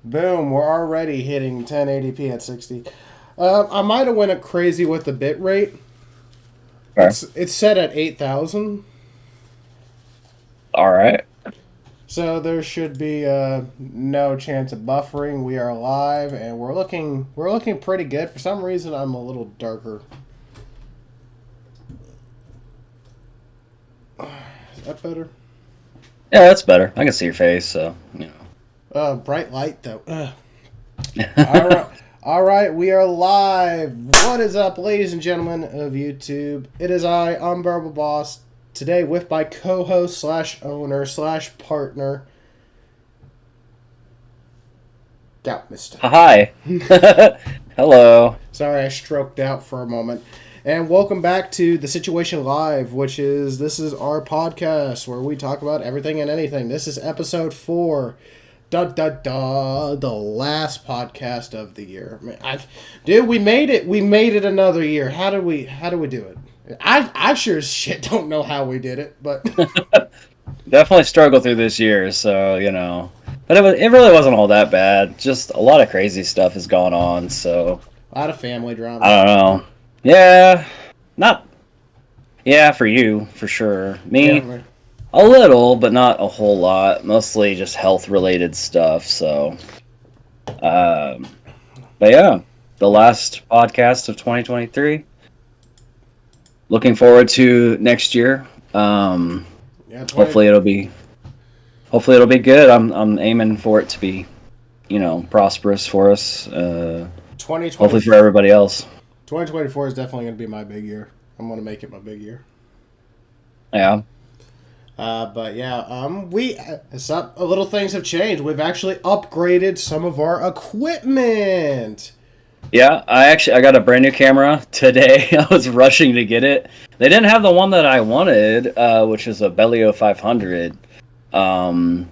Boom, we're already hitting 1080p at 60. I might have went crazy with the bit rate. Okay. It's set at 8,000. All right. So there should be no chance of buffering. We are live, and we're looking pretty good. For some reason, I'm a little darker. Is that better? Yeah, that's better. I can see your face, so you know. Bright light though. All right, all right. We are live. What is up, ladies and gentlemen of YouTube? It is I, Unbearable Boss. Today with my co-host slash owner slash partner, Gout Mister. Hi. Hello. Sorry, I stroked out for a moment. And welcome back to The Situation Live, this is our podcast where we talk about everything and anything. This is episode 4. The last podcast of the year. Dude, we made it. We made it another year. How do we do it? I sure as shit don't know how we did it, but Definitely struggled through this year, so you know. But it really wasn't all that bad. Just a lot of crazy stuff has gone on, so a lot of family drama. I don't know. Yeah, for you, for sure. Me, Yeah, a little, but not a whole lot. Mostly just health-related stuff, so. But yeah, the last podcast of 2023. Looking forward to next year. Hopefully it'll be good. I'm aiming for it to be, prosperous for us. 2020. Hopefully for everybody else. 2024 is definitely going to be my big year. I'm going to make it my big year. Yeah. But yeah, a little things have changed. We've actually upgraded some of our equipment. Yeah, I got a brand new camera today. I was rushing to get it. They didn't have the one that I wanted, which is a Bellio 500.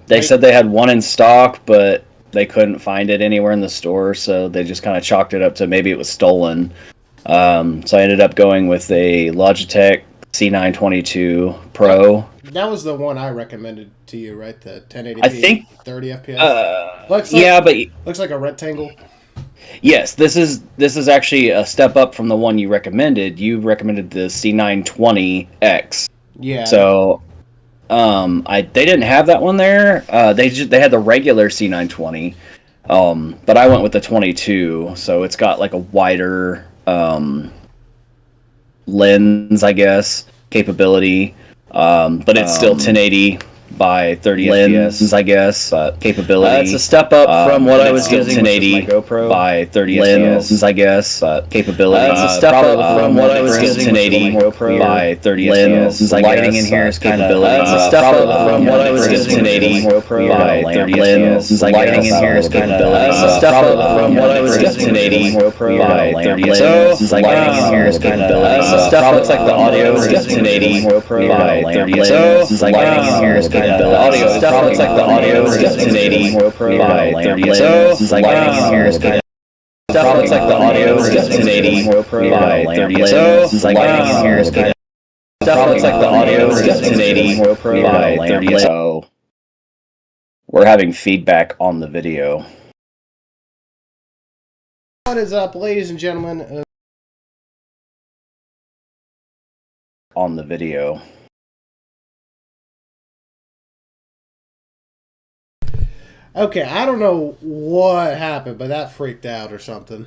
They said they had one in stock, but they couldn't find it anywhere in the store, so they just kind of chalked it up to maybe it was stolen. So I ended up going with a Logitech C922 Pro. That was the one I recommended to you, right? The 1080p, I think 30 FPS. Looks like a rectangle. Yes, this is actually a step up from the one you recommended. You recommended the C920X. Yeah. So, they didn't have that one there. They had the regular C920. But I went with the 22. So it's got like a wider lens, I guess, capability. But it's still 1080 by 30 FPS, I guess. Capability. It's a step up from what I was using 1080 GoPro by 30 FPS, I guess. Capability. It's a step up from what I was using 1080 GoPro by 30 FPS. Lighting in here is kind of. It's a step up from what I was using 1080 GoPro by 30 FPS. Lighting in here is kind of. It's a step up from what I was using 1080 GoPro by 30 FPS. Lighting in here is kind of. Looks like the audio is 1080 GoPro by 30 FPS. Lighting in here is kind of. The audio looks like the audio is 1080 GoPro by 30 FPS. Lighting in here is kind of. Looks like the audio is 1080 GoPro by 30 FPS. Lighting in here is kind of. Looks like the audio is 1080 GoPro by 30 FPS. So we're having feedback on the video. What is up, ladies and gentlemen? On the video. Okay, I don't know what happened, but that freaked out or something.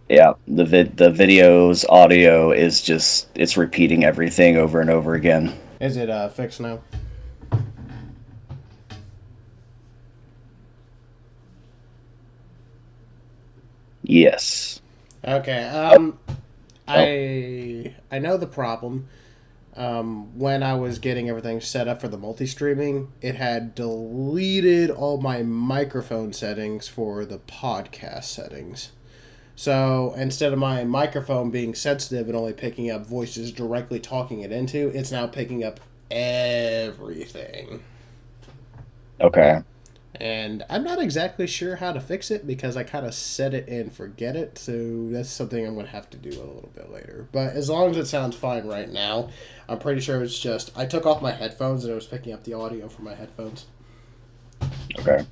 Yeah, the video's audio is just, it's repeating everything over and over again. Is it fixed now? Yes. Okay, I know the problem. When I was getting everything set up for the multi-streaming, it had deleted all my microphone settings for the podcast settings. So instead of my microphone being sensitive and only picking up voices directly talking it into, it's now picking up everything. Okay. And I'm not exactly sure how to fix it because I kind of set it and forget it. So that's something I'm going to have to do a little bit later. But as long as it sounds fine right now, I'm pretty sure it's just I took off my headphones and it was picking up the audio from my headphones. Okay.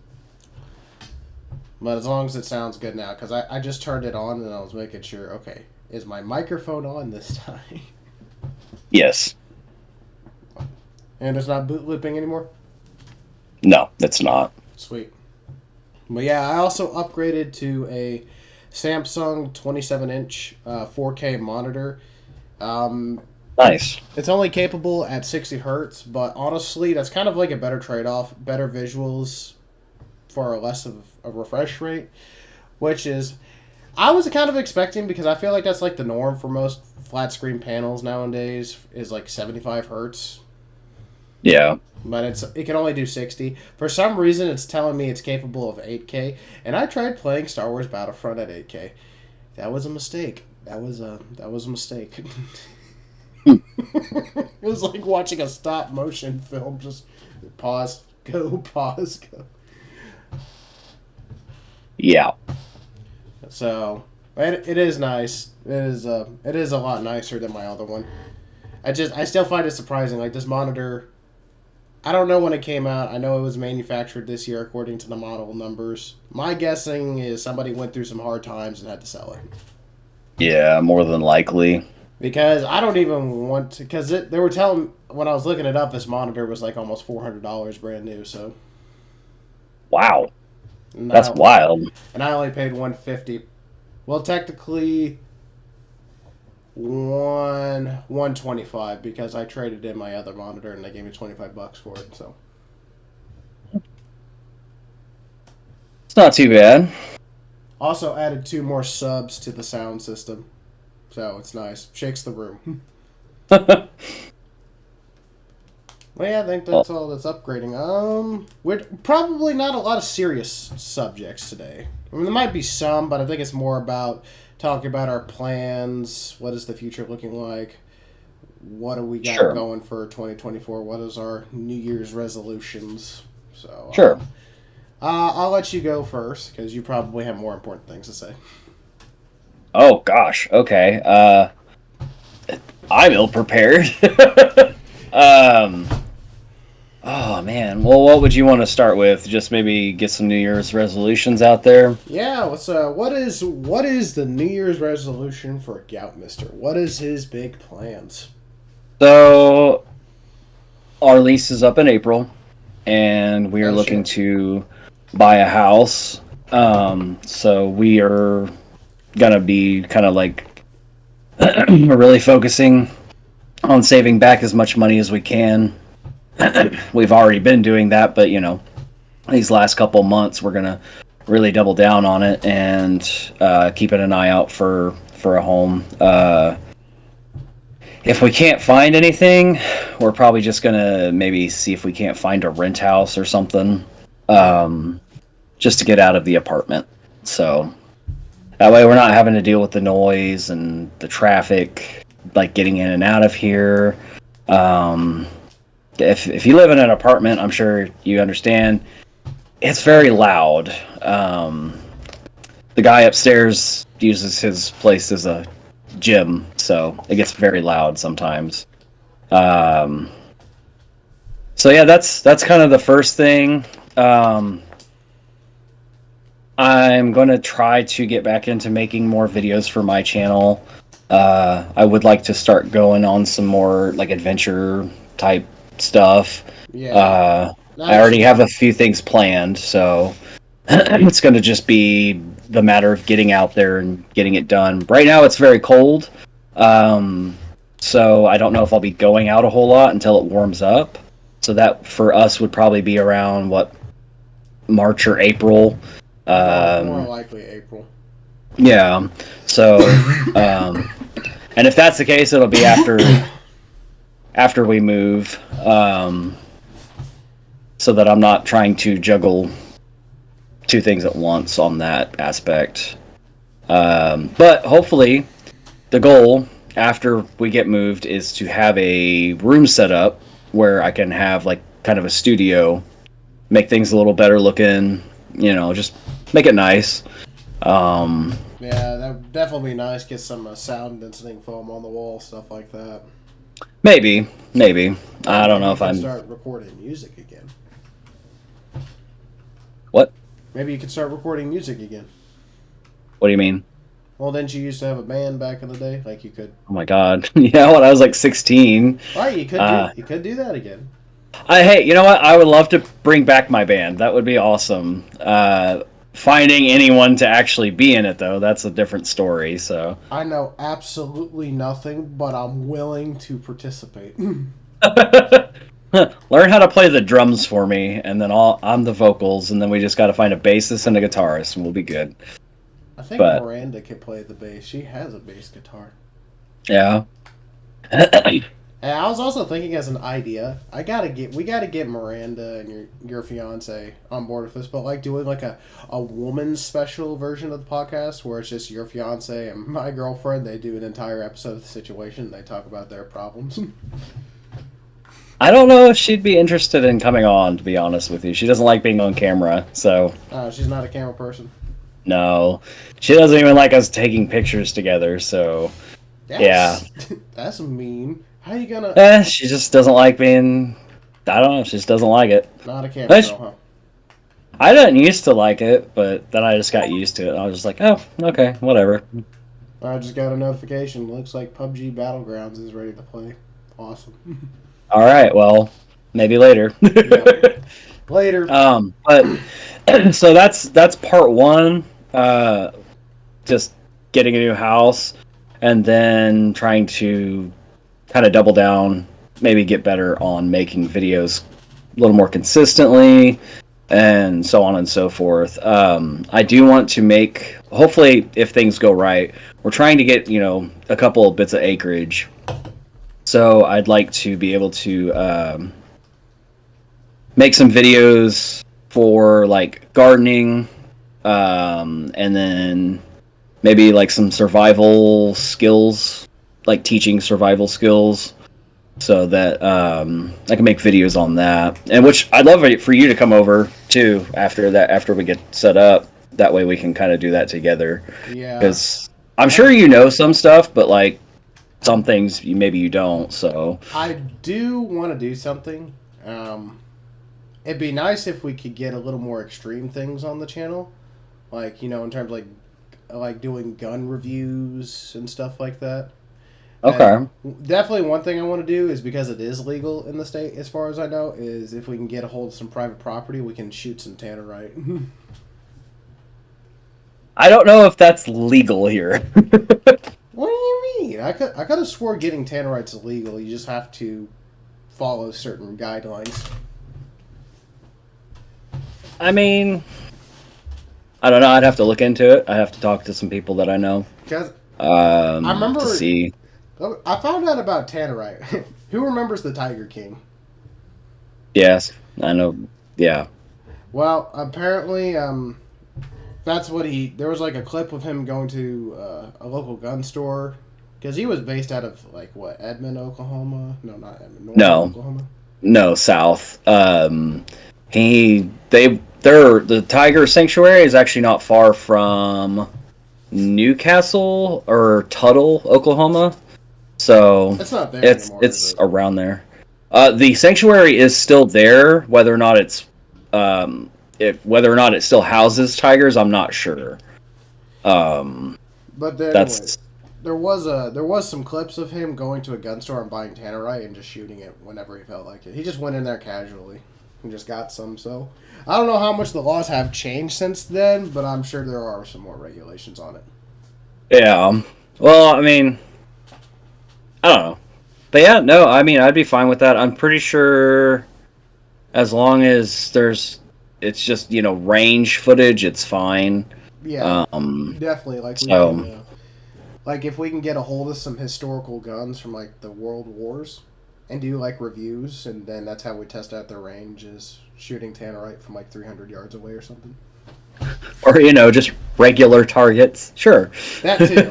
But as long as it sounds good now, because I just turned it on and I was making sure, okay, is my microphone on this time? Yes. And it's not boot looping anymore? No, it's not. Sweet. But yeah, I also upgraded to a Samsung 27-inch 4K monitor. Nice. It's only capable at 60 hertz, but honestly, that's kind of like a better trade-off. Better visuals for less of a refresh rate, which is... I was kind of expecting, because I feel like that's like the norm for most flat screen panels nowadays, is like 75 hertz. Yeah. But it can only do 60. For some reason, it's telling me it's capable of 8K. And I tried playing Star Wars Battlefront at 8K. That was a mistake. That was a mistake. It was like watching a stop motion film. Just pause, go, pause, go. Yeah. So it is nice. It is a lot nicer than my other one. I still find it surprising. Like this monitor, I don't know when it came out. I know it was manufactured this year according to the model numbers. My guessing is somebody went through some hard times and had to sell it. Yeah, more than likely. Because I don't even want to... Because they were telling... When I was looking it up, this monitor was like almost $400 brand new, so... Wow. That's wild. And I only paid $150. Well, technically... $125 because I traded in my other monitor and they gave me $25 for it, so... It's not too bad. Also added 2 more subs to the sound system. So it's nice. Shakes the room. Well, yeah, I think that's all that's upgrading. We're probably not a lot of serious subjects today. I mean, there might be some, but I think it's more about talking about our plans. What is the future looking like? What do we got going for 2024? What is our New Year's resolutions? So sure. I'll let you go first because you probably have more important things to say. Oh gosh. Okay. I'm ill prepared. Oh man. Well, what would you want to start with? Just maybe get some New Year's resolutions out there. Yeah. What is the New Year's resolution for Gout Mister? What is his big plans? So, our lease is up in April, and we are looking to buy a house. So we are gonna be kind of like really focusing on saving back as much money as we can. We've already been doing that, but these last couple months we're gonna really double down on it and keeping an eye out for a home. If we can't find anything, we're probably just gonna maybe see if we can't find a rent house or something, just to get out of the apartment. So that way we're not having to deal with the noise and the traffic, like getting in and out of here. If you live in an apartment, I'm sure you understand, it's very loud. The guy upstairs uses his place as a gym, so it gets very loud sometimes. So yeah, that's kind of the first thing. I'm going to try to get back into making more videos for my channel. I would like to start going on some more like adventure type stuff. Yeah. I already have a few things planned, so it's going to just be the matter of getting out there and getting it done. Right now it's very cold, so I don't know if I'll be going out a whole lot until it warms up. So that for us would probably be around March or April. More likely April. Yeah. So, and if that's the case, it'll be after we move, so that I'm not trying to juggle 2 things at once on that aspect. But hopefully, the goal after we get moved is to have a room set up where I can have like kind of a studio make things a little better looking. Just make it nice. Yeah, that would definitely be nice. Get some sound deadening foam on the wall, stuff like that. Maybe. I don't know if I'm start recording music again. What? Maybe you could start recording music again. What do you mean? Well, didn't you used to have a band back in the day? Like you could. Oh my god! Yeah, when I was like 16. Right, you could do that again. Hey, you know what? I would love to bring back my band. That would be awesome. Finding anyone to actually be in it, though, that's a different story. So I know absolutely nothing, but I'm willing to participate. Learn how to play the drums for me, and then I'm the vocals, and then we just got to find a bassist and a guitarist, and we'll be good. I think Miranda can play the bass. She has a bass guitar. Yeah. And I was also thinking as an idea, we gotta get Miranda and your fiance on board with this, but like doing like a woman's special version of the podcast where it's just your fiance and my girlfriend. They do an entire episode of the situation. And they talk about their problems. I don't know if she'd be interested in coming on, to be honest with you. She doesn't like being on camera, so. She's not a camera person. No, she doesn't even like us taking pictures together. So, yeah, that's mean. How you gonna? She just doesn't like being. I don't know. She just doesn't like it. Not a camera girl, huh? I didn't used to like it, but then I just got used to it. I was just like, oh, okay, whatever. I just got a notification. Looks like PUBG Battlegrounds is ready to play. Awesome. All right. Well, maybe later. Yeah. Later. But so that's part one. Just getting a new house, and then trying to kind of double down, maybe get better on making videos a little more consistently, and so on and so forth. I do want to make, hopefully, if things go right, we're trying to get, a couple of bits of acreage. So I'd like to be able to make some videos for like gardening, and then maybe like some survival skills, like teaching survival skills, so that I can make videos on that. And which I'd love for you to come over too after we get set up. That way we can kind of do that together. Yeah. Because I'm sure you know some stuff, but like some things maybe you don't. So I do want to do something. It'd be nice if we could get a little more extreme things on the channel, like in terms of like doing gun reviews and stuff like that. Okay. And definitely one thing I want to do is, because it is legal in the state, as far as I know, is if we can get a hold of some private property, we can shoot some tannerite. I don't know if that's legal here. What do you mean? I could have swore getting tannerite's illegal. You just have to follow certain guidelines. I mean, I don't know. I'd have to look into it. I have to talk to some people that I know. I remember to see. I found out about tannerite. Who remembers the Tiger King? Yes, I know. Yeah. Well, apparently, that's what there was like a clip of him going to a local gun store, because he was based out of Edmond, Oklahoma. No, not Edmond. Oklahoma. No, South. The Tiger Sanctuary is actually not far from Newcastle or Tuttle, Oklahoma. So it's not there anymore, it's around there. The sanctuary is still there. Whether or not it still houses tigers, I'm not sure. But then there was some clips of him going to a gun store and buying tannerite and just shooting it whenever he felt like it. He just went in there casually and just got some. So I don't know how much the laws have changed since then, but I'm sure there are some more regulations on it. Yeah. Well, I mean, I don't know. But yeah, no, I mean, I'd be fine with that. I'm pretty sure as long as it's just, range footage, it's fine. Yeah, definitely. Like if we can get a hold of some historical guns from the World Wars and do reviews, and then that's how we test out their range, is shooting tannerite from 300 yards away or something. Or, just regular targets. Sure. That too.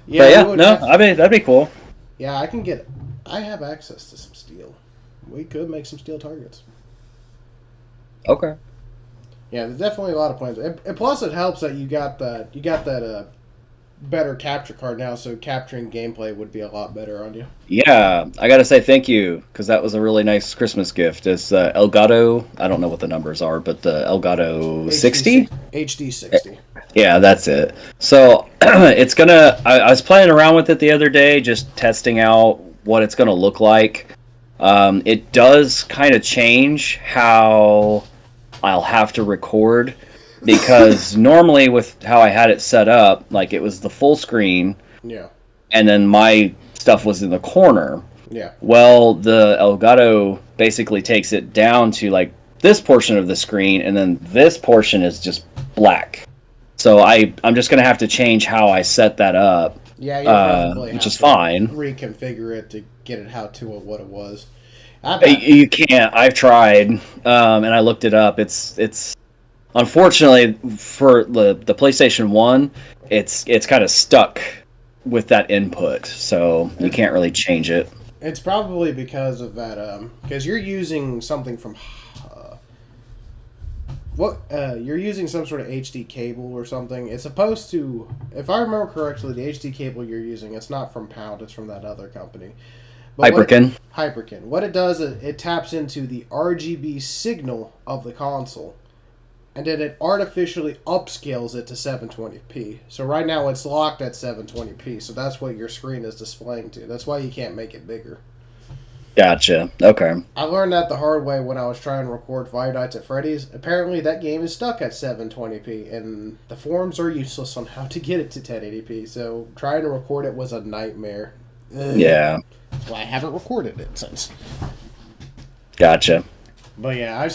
Yeah, I mean, that'd be cool. Yeah, I have access to some steel. We could make some steel targets. Okay. Yeah, there's definitely a lot of plans. And plus, it helps that you got that better capture card now, so capturing gameplay would be a lot better on you. Yeah, I gotta say thank you, because that was a really nice Christmas gift. It's Elgato, I don't know what the numbers are, but the Elgato 60? HD 60. Yeah, that's it. So, it's gonna... I was playing around with it the other day, just testing out what it's gonna look like. It does kind of change how I'll have to record, because normally with how I had it set up, like it was the full screen, yeah, and then my stuff was in the corner. Yeah. Well, the Elgato basically takes it down to like this portion of the screen, and then this portion is just black. So I'm just gonna have to change how I set that up. Yeah, which is fine. Reconfigure it to get it what it was. You can't. I've tried, and I looked it up. It's unfortunately for the PlayStation 1, it's kind of stuck with that input, so you can't really change it. It's probably because of that, because you're using something from you're using some sort of HD cable or something. It's supposed to, if I remember correctly, the HD cable you're using, it's not from Pound, it's from that other company. Hyperkin. Hyperkin. What it does is it taps into the RGB signal of the console, and then it artificially upscales it to 720p. So right now it's locked at 720p, so that's what your screen is displaying to. That's why you can't make it bigger. Gotcha. Okay. I learned that the hard way when I was trying to record Five Nights at Freddy's. Apparently that game is stuck at 720p, and the forums are useless on how to get it to 1080p, so trying to record it was a nightmare. Ugh. Yeah. That's why I haven't recorded it since. Gotcha. But yeah,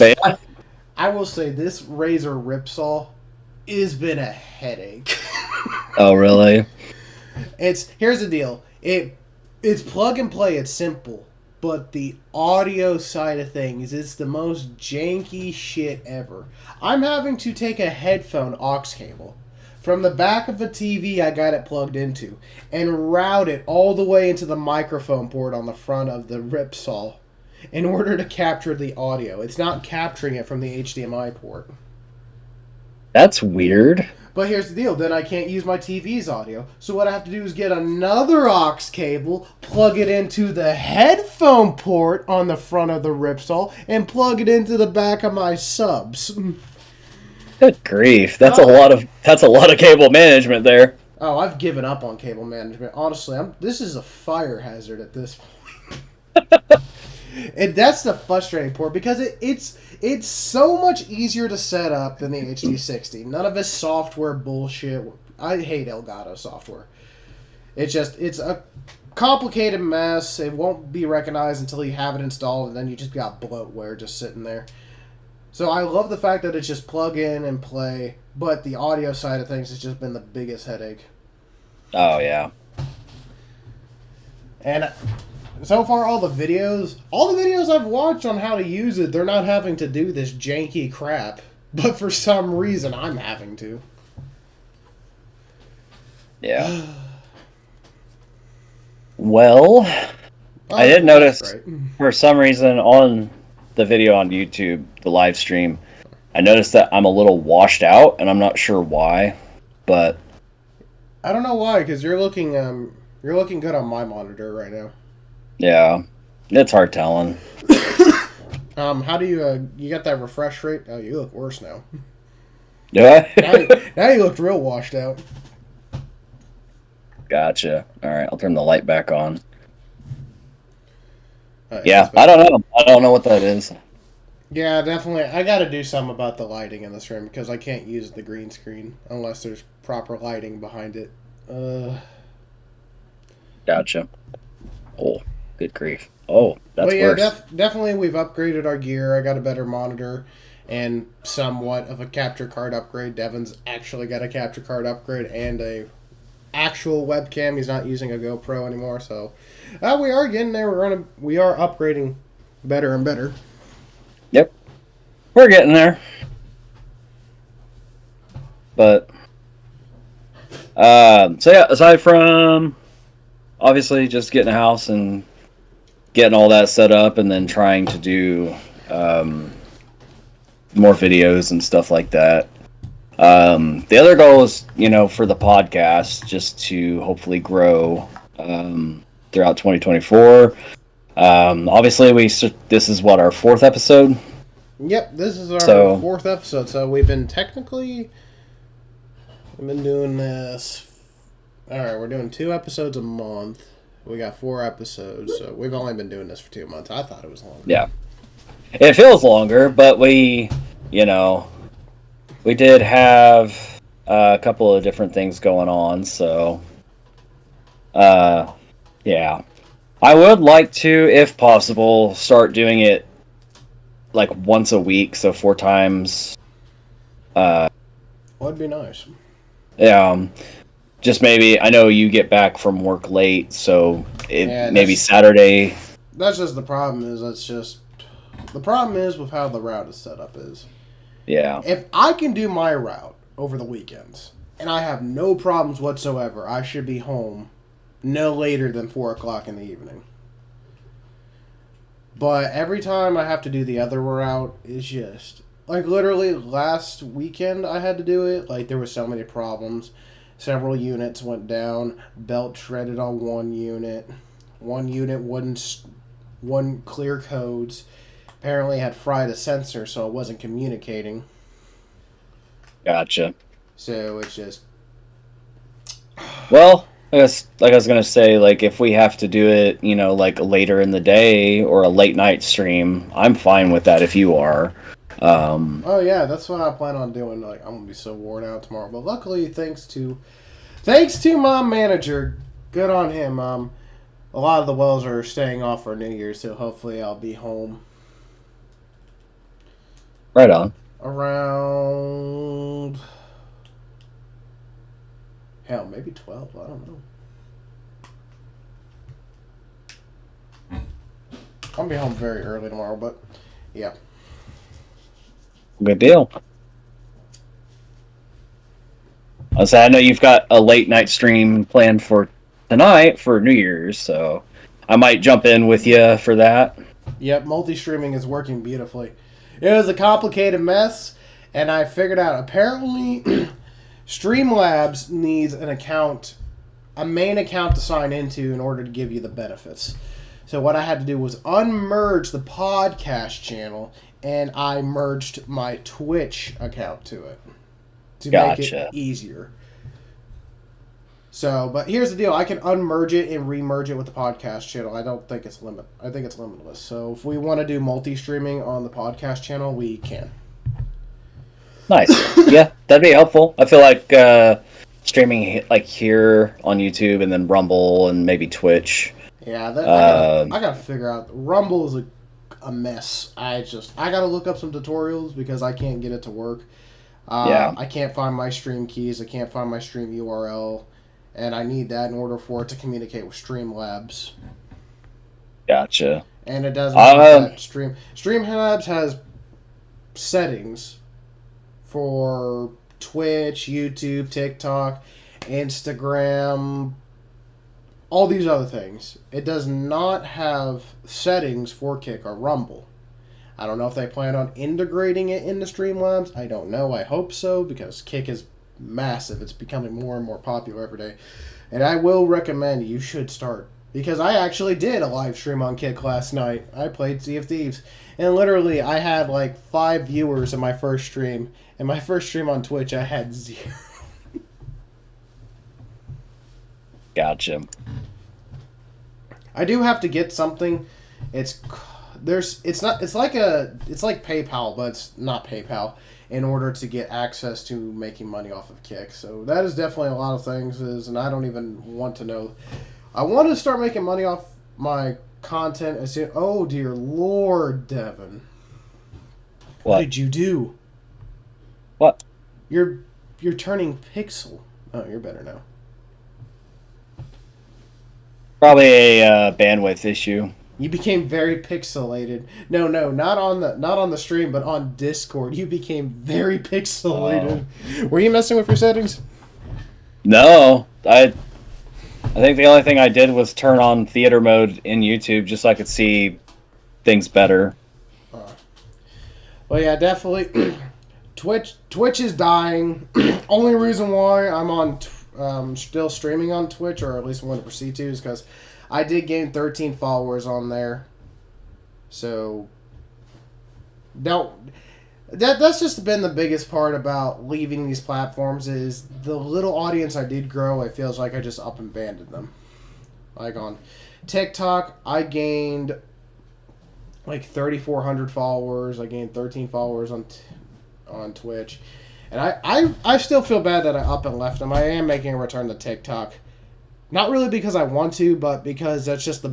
I will say this Razer Ripsaw has been a headache. Oh, really? Here's the deal. It's plug and play. It's simple, but the audio side of things is the most janky shit ever. I'm having to take a headphone aux cable from the back of the TV I got it plugged into and route it all the way into the microphone port on the front of the Ripsaw in order to capture the audio. It's not capturing it from the HDMI port. That's weird. But here's the deal. Then I can't use my TV's audio. So what I have to do is get another aux cable, plug it into the headphone port on the front of the Ripsaw, and plug it into the back of my subs. Good grief. That's a lot of cable management there. Oh, I've given up on cable management. Honestly, this is a fire hazard at this point. And that's the frustrating part, because it's so much easier to set up than the HD60. None of this software bullshit. I hate Elgato software. It's a complicated mess. It won't be recognized until you have it installed, and then you just got bloatware just sitting there. So I love the fact that it's just plug in and play, but the audio side of things has just been the biggest headache. Oh, yeah. And so far, all the videos I've watched on how to use it, they're not having to do this janky crap. But for some reason, I'm having to. Yeah. Well, I did notice, for some reason, on the video on YouTube, the live stream, I noticed that I'm a little washed out, and I'm not sure why, but I don't know why, because you're looking good on my monitor right now. Yeah, it's hard telling. How do you got that refresh rate? Oh, you look worse now. Yeah. now you look real washed out. Gotcha. All right, I'll turn the light back on. Yeah, I don't know. I don't know what that is. Yeah, definitely. I got to do something about the lighting in this room, because I can't use the green screen unless there's proper lighting behind it. Gotcha. Oh, good grief. Oh, that's worse. Definitely we've upgraded our gear. I got a better monitor and somewhat of a capture card upgrade. Devin's actually got a capture card upgrade and a actual webcam. He's not using a GoPro anymore, so we are getting there. We are upgrading better and better. Yep, we're getting there. But so yeah, aside from obviously just getting a house and getting all that set up, and then trying to do more videos and stuff like that. The other goal is, for the podcast, just to hopefully grow throughout 2024. Obviously, this is what, our 4th episode? Yep, this is our 4th episode. So we've been doing this. All right, we're doing 2 episodes a month. We got 4 episodes, so we've only been doing this for 2 months. I thought it was longer. Yeah, it feels longer, but we did have a couple of different things going on, so yeah. I would like to, if possible, start doing it like once a week, so 4 times. Would be nice. Yeah. Just maybe, I know you get back from work late, so maybe Saturday. That's just the problem the problem is with how the route is set up is. Yeah. If I can do my route over the weekends, and I have no problems whatsoever, I should be home no later than 4 o'clock in the evening. But every time I have to do the other route, it's just... Like, literally, last weekend I had to do it. Like, there were so many problems. Several units went down. Belt shredded on one unit. One unit wouldn't clear codes. Apparently had fried a sensor, so it wasn't communicating. Gotcha. So it's just... Well, I guess, like I was going to say, like, if we have to do it, like later in the day or a late night stream, I'm fine with that if you are. Oh yeah, that's what I plan on doing. Like, I'm gonna be so worn out tomorrow, but luckily, thanks to my manager, good on him. A lot of the wells are staying off for New Year's, so hopefully I'll be home. Right on. Around, hell, maybe 12. I don't know. I'll be home very early tomorrow, but yeah. Good deal. So I know you've got a late night stream planned for tonight for New Year's, so I might jump in with you for that. Yep, multi-streaming is working beautifully. It was a complicated mess, and I figured out apparently Streamlabs needs an account, a main account to sign into in order to give you the benefits. So what I had to do was unmerge the podcast channel, and I merged my Twitch account to it to make it easier. So, but here's the deal. I can unmerge it and remerge it with the podcast channel. I don't think it's I think it's limitless. So if we want to do multi-streaming on the podcast channel, we can. Nice. Yeah, that'd be helpful. I feel like streaming like here on YouTube and then Rumble and maybe Twitch. Yeah, I gotta figure out. Rumble is a mess. I gotta look up some tutorials because I can't get it to work. I can't find my stream keys. I can't find my stream URL, and I need that in order for it to communicate with Streamlabs. Gotcha. And it doesn't have that Streamlabs has settings for Twitch, YouTube, TikTok, Instagram, all these other things. It does not have settings for Kick or Rumble. I don't know if they plan on integrating it into Streamlabs. I don't know. I hope so, because Kick is massive. It's becoming more and more popular every day. And I will recommend you should start. Because I actually did a live stream on Kick last night. I played Sea of Thieves. And literally, I had like 5 viewers in my first stream. And my first stream on Twitch, I had 0. Gotcha. I do have to get something. It's like PayPal, but it's not PayPal, in order to get access to making money off of Kick. So that is definitely a lot of things, and I don't even want to know. I want to start making money off my content as soon. Oh dear Lord, Devin. What did you do? What? You're turning pixel. Oh, you're better now. Probably a bandwidth issue. You became very pixelated. No, not on the stream, but on Discord. You became very pixelated. Oh. Were you messing with your settings? No, I think the only thing I did was turn on theater mode in YouTube just so I could see things better. Well, yeah, definitely. Twitch is dying. Only reason why I'm on still streaming on Twitch, or at least want to proceed to, is because I did gain 13 followers on there. So that's just been the biggest part about leaving these platforms, is the little audience I did grow, it feels like I just up and abandoned them. Like on TikTok, I gained like 3,400 followers. I gained 13 followers on Twitch. And I still feel bad that I up and left them. I am making a return to TikTok. Not really because I want to, but because that's just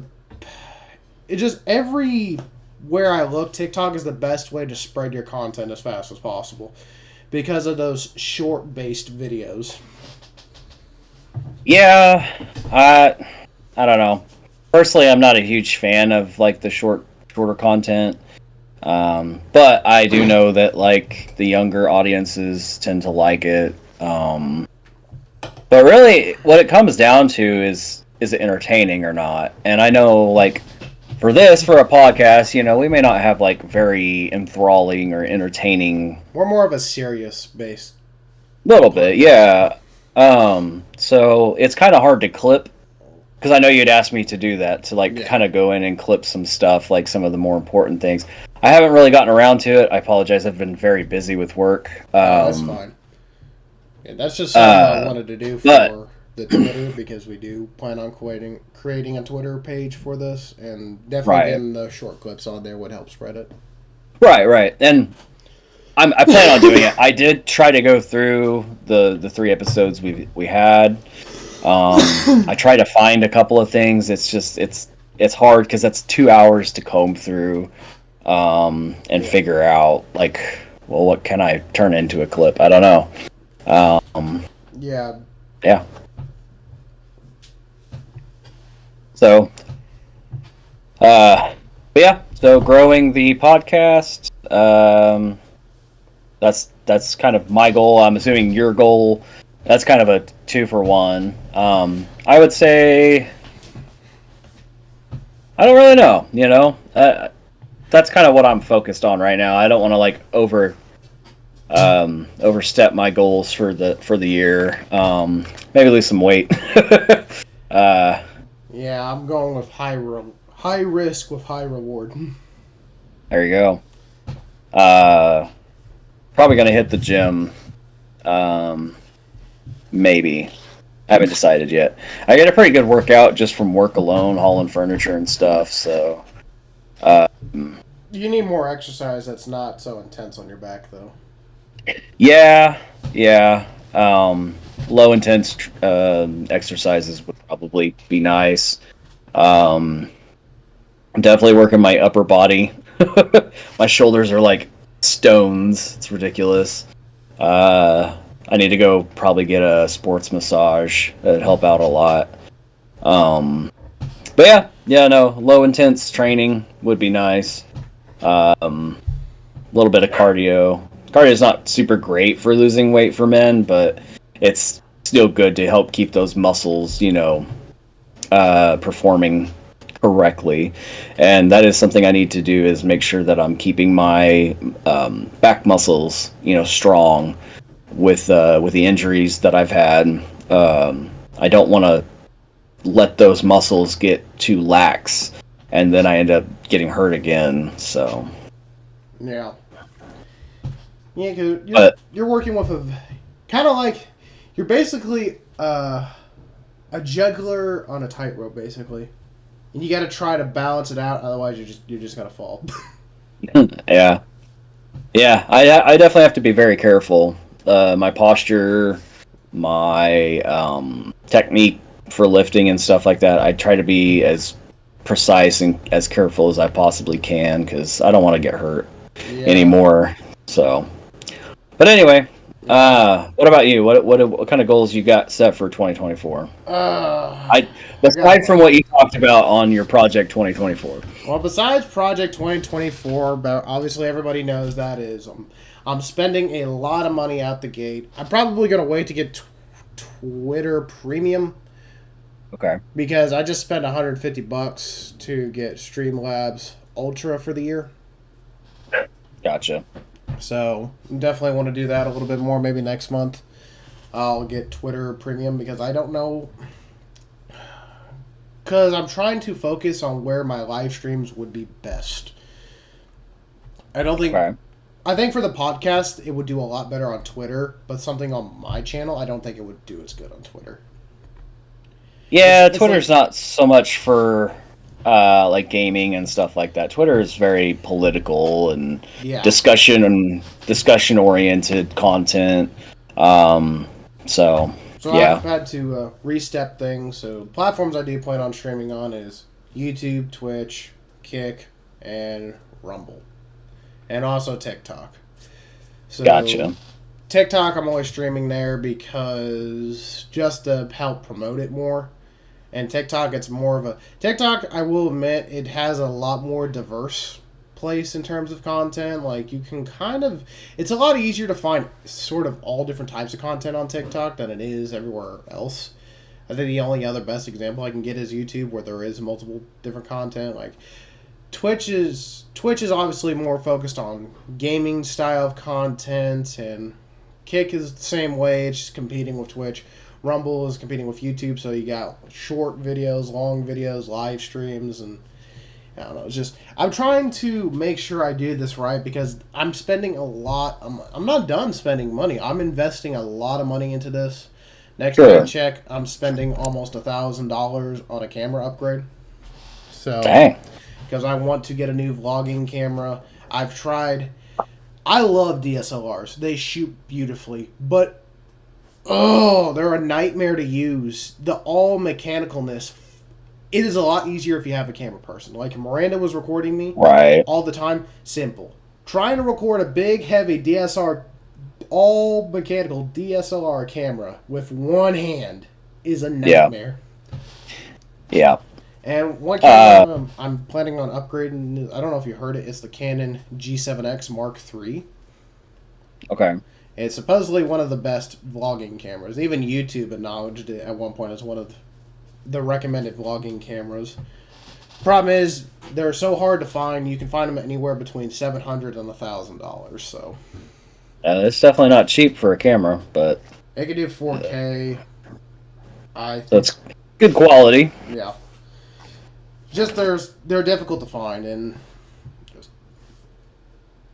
everywhere I look, TikTok is the best way to spread your content as fast as possible because of those short-based videos. Yeah, I don't know. Personally, I'm not a huge fan of like the shorter content. But I do know that like the younger audiences tend to like it. But really what it comes down to is it entertaining or not? And I know like for a podcast, we may not have like very enthralling or entertaining. We're more of a serious based. Little bit, yeah. So it's kind of hard to clip. Because I know you'd asked me to do that, to kind of go in and clip some stuff, like some of the more important things. I haven't really gotten around to it. I apologize. I've been very busy with work. That's fine. Yeah, that's just something I wanted to do for the Twitter, because we do plan on creating a Twitter page for this, and definitely getting the short clips on there would help spread it. Right. And I plan on doing it. I did try to go through the 3 episodes we had. I try to find a couple of things. It's just it's hard because that's 2 hours to comb through and figure out like, well, what can I turn into a clip? I don't know. Yeah. So, so growing the podcast. That's kind of my goal. I'm assuming your goal. That's kind of a 2-for-1. I would say, I don't really know. That's kind of what I'm focused on right now. I don't want to like overstep my goals for the year. Maybe lose some weight. Yeah, I'm going with high risk with high reward. There you go. Probably gonna hit the gym. Maybe. I haven't decided yet. I get a pretty good workout just from work alone, hauling furniture and stuff, so... You need more exercise that's not so intense on your back, though. Yeah. Low intense exercises would probably be nice. I'm definitely working my upper body. My shoulders are like stones. It's ridiculous. I need to go probably get a sports massage. That'd help out a lot. But low intense training would be nice. A little bit of cardio. Cardio is not super great for losing weight for men, but it's still good to help keep those muscles, performing correctly. And that is something I need to do, is make sure that I'm keeping my back muscles, strong. With the injuries that I've had, I don't want to let those muscles get too lax, and then I end up getting hurt again. So, yeah, because you're working with kind of like you're basically a juggler on a tightrope, basically, and you got to try to balance it out. Otherwise, you're just gonna fall. Yeah. I definitely have to be very careful. My posture, my technique for lifting and stuff like that, I try to be as precise and as careful as I possibly can, because I don't want to get hurt anymore. So, but anyway, what about you? What kind of goals you got set for 2024? Aside from what you talked about on your Project 2024. Well, besides Project 2024, obviously everybody knows that is. I'm spending a lot of money out the gate. I'm probably going to wait to get Twitter Premium. Okay. Because I just spent $150 to get Streamlabs Ultra for the year. Gotcha. So definitely want to do that a little bit more. Maybe next month I'll get Twitter Premium because I don't know. Because I'm trying to focus on where my live streams would be best. I don't think... Okay. I think for the podcast, it would do a lot better on Twitter, but something on my channel, I don't think it would do as good on Twitter. Yeah, Twitter's not so much for like gaming and stuff like that. Twitter is very political and discussion oriented content. So yeah. I've had to re-step things. So platforms I do plan on streaming on is YouTube, Twitch, Kick, and Rumble. And also TikTok. So gotcha. TikTok, I'm always streaming there because just to help promote it more. And TikTok, it's more of a... TikTok, I will admit, it has a lot more diverse place in terms of content. Like, you can kind of... It's a lot easier to find sort of all different types of content on TikTok than it is everywhere else. I think the only other best example I can get is YouTube, where there is multiple different content. Like, Twitch is obviously more focused on gaming style of content, and Kick is the same way. It's just competing with Twitch. Rumble is competing with YouTube, so you got short videos, long videos, live streams, and I don't know. It's just I'm trying to make sure I do this right because I'm spending a lot. I'm not done spending money. I'm investing a lot of money into this. Next paycheck, I'm spending almost $1,000 on a camera upgrade. So, because I want to get a new vlogging camera. I've tried. I love DSLRs. They shoot beautifully, but they're a nightmare to use. The all mechanicalness. It is a lot easier if you have a camera person. Like Miranda was recording me all the time. Simple. Trying to record a big, heavy DSLR, all mechanical DSLR camera with one hand is a nightmare. Yeah. And one camera I'm planning on upgrading, I don't know if you heard it, it's the Canon G7X Mark III. Okay. It's supposedly one of the best vlogging cameras. Even YouTube acknowledged it at one point as one of the recommended vlogging cameras. Problem is, they're so hard to find. You can find them anywhere between $700 and $1,000. So, it's definitely not cheap for a camera, but it can do 4K. So it's good quality. Yeah. Just they're difficult to find, and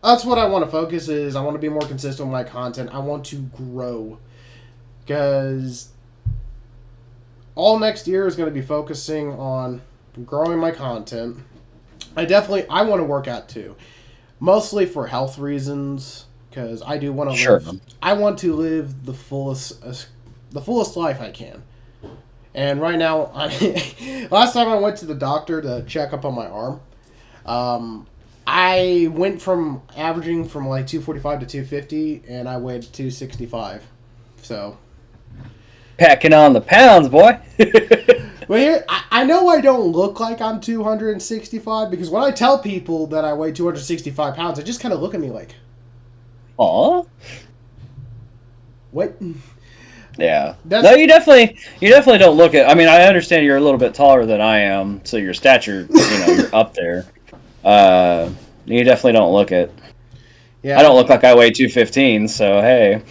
that's what I want to focus is. I want to be more consistent with my content. I want to grow because all next year is going to be focusing on growing my content. I want to work out too, mostly for health reasons because I do want to live. I want to live the fullest life I can. And right now, last time I went to the doctor to check up on my arm, I went from averaging from like 245 to 250, and I weighed 265. So, packing on the pounds, boy. Well, here, I know I don't look like I'm 265 because when I tell people that I weigh 265 pounds, they just kind of look at me like, "Aw, what?" Yeah. No, you definitely don't look at. I mean, I understand you're a little bit taller than I am, so your stature, you're up there. You definitely don't look it. Yeah. I don't look like I weigh 215, so hey.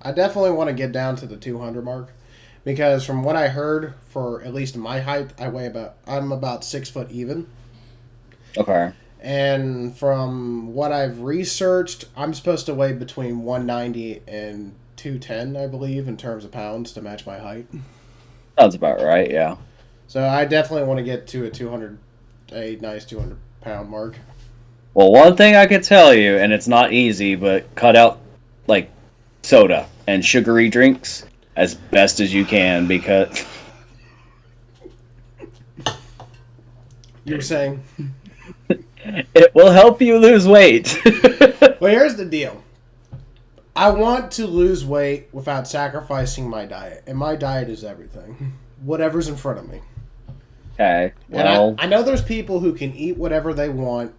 I definitely want to get down to the 200 mark because from what I heard, for at least my height, I'm about 6 foot even. Okay. And from what I've researched, I'm supposed to weigh between 190 and 210, I believe, in terms of pounds to match my height. Sounds about right, yeah. So I definitely want to get to a nice 200 pound mark. Well, one thing I could tell you, and it's not easy, but cut out like soda and sugary drinks as best as you can because you were saying it will help you lose weight. Well, here's the deal. I want to lose weight without sacrificing my diet, and my diet is everything. Whatever's in front of me. Okay. Well, and I know there's people who can eat whatever they want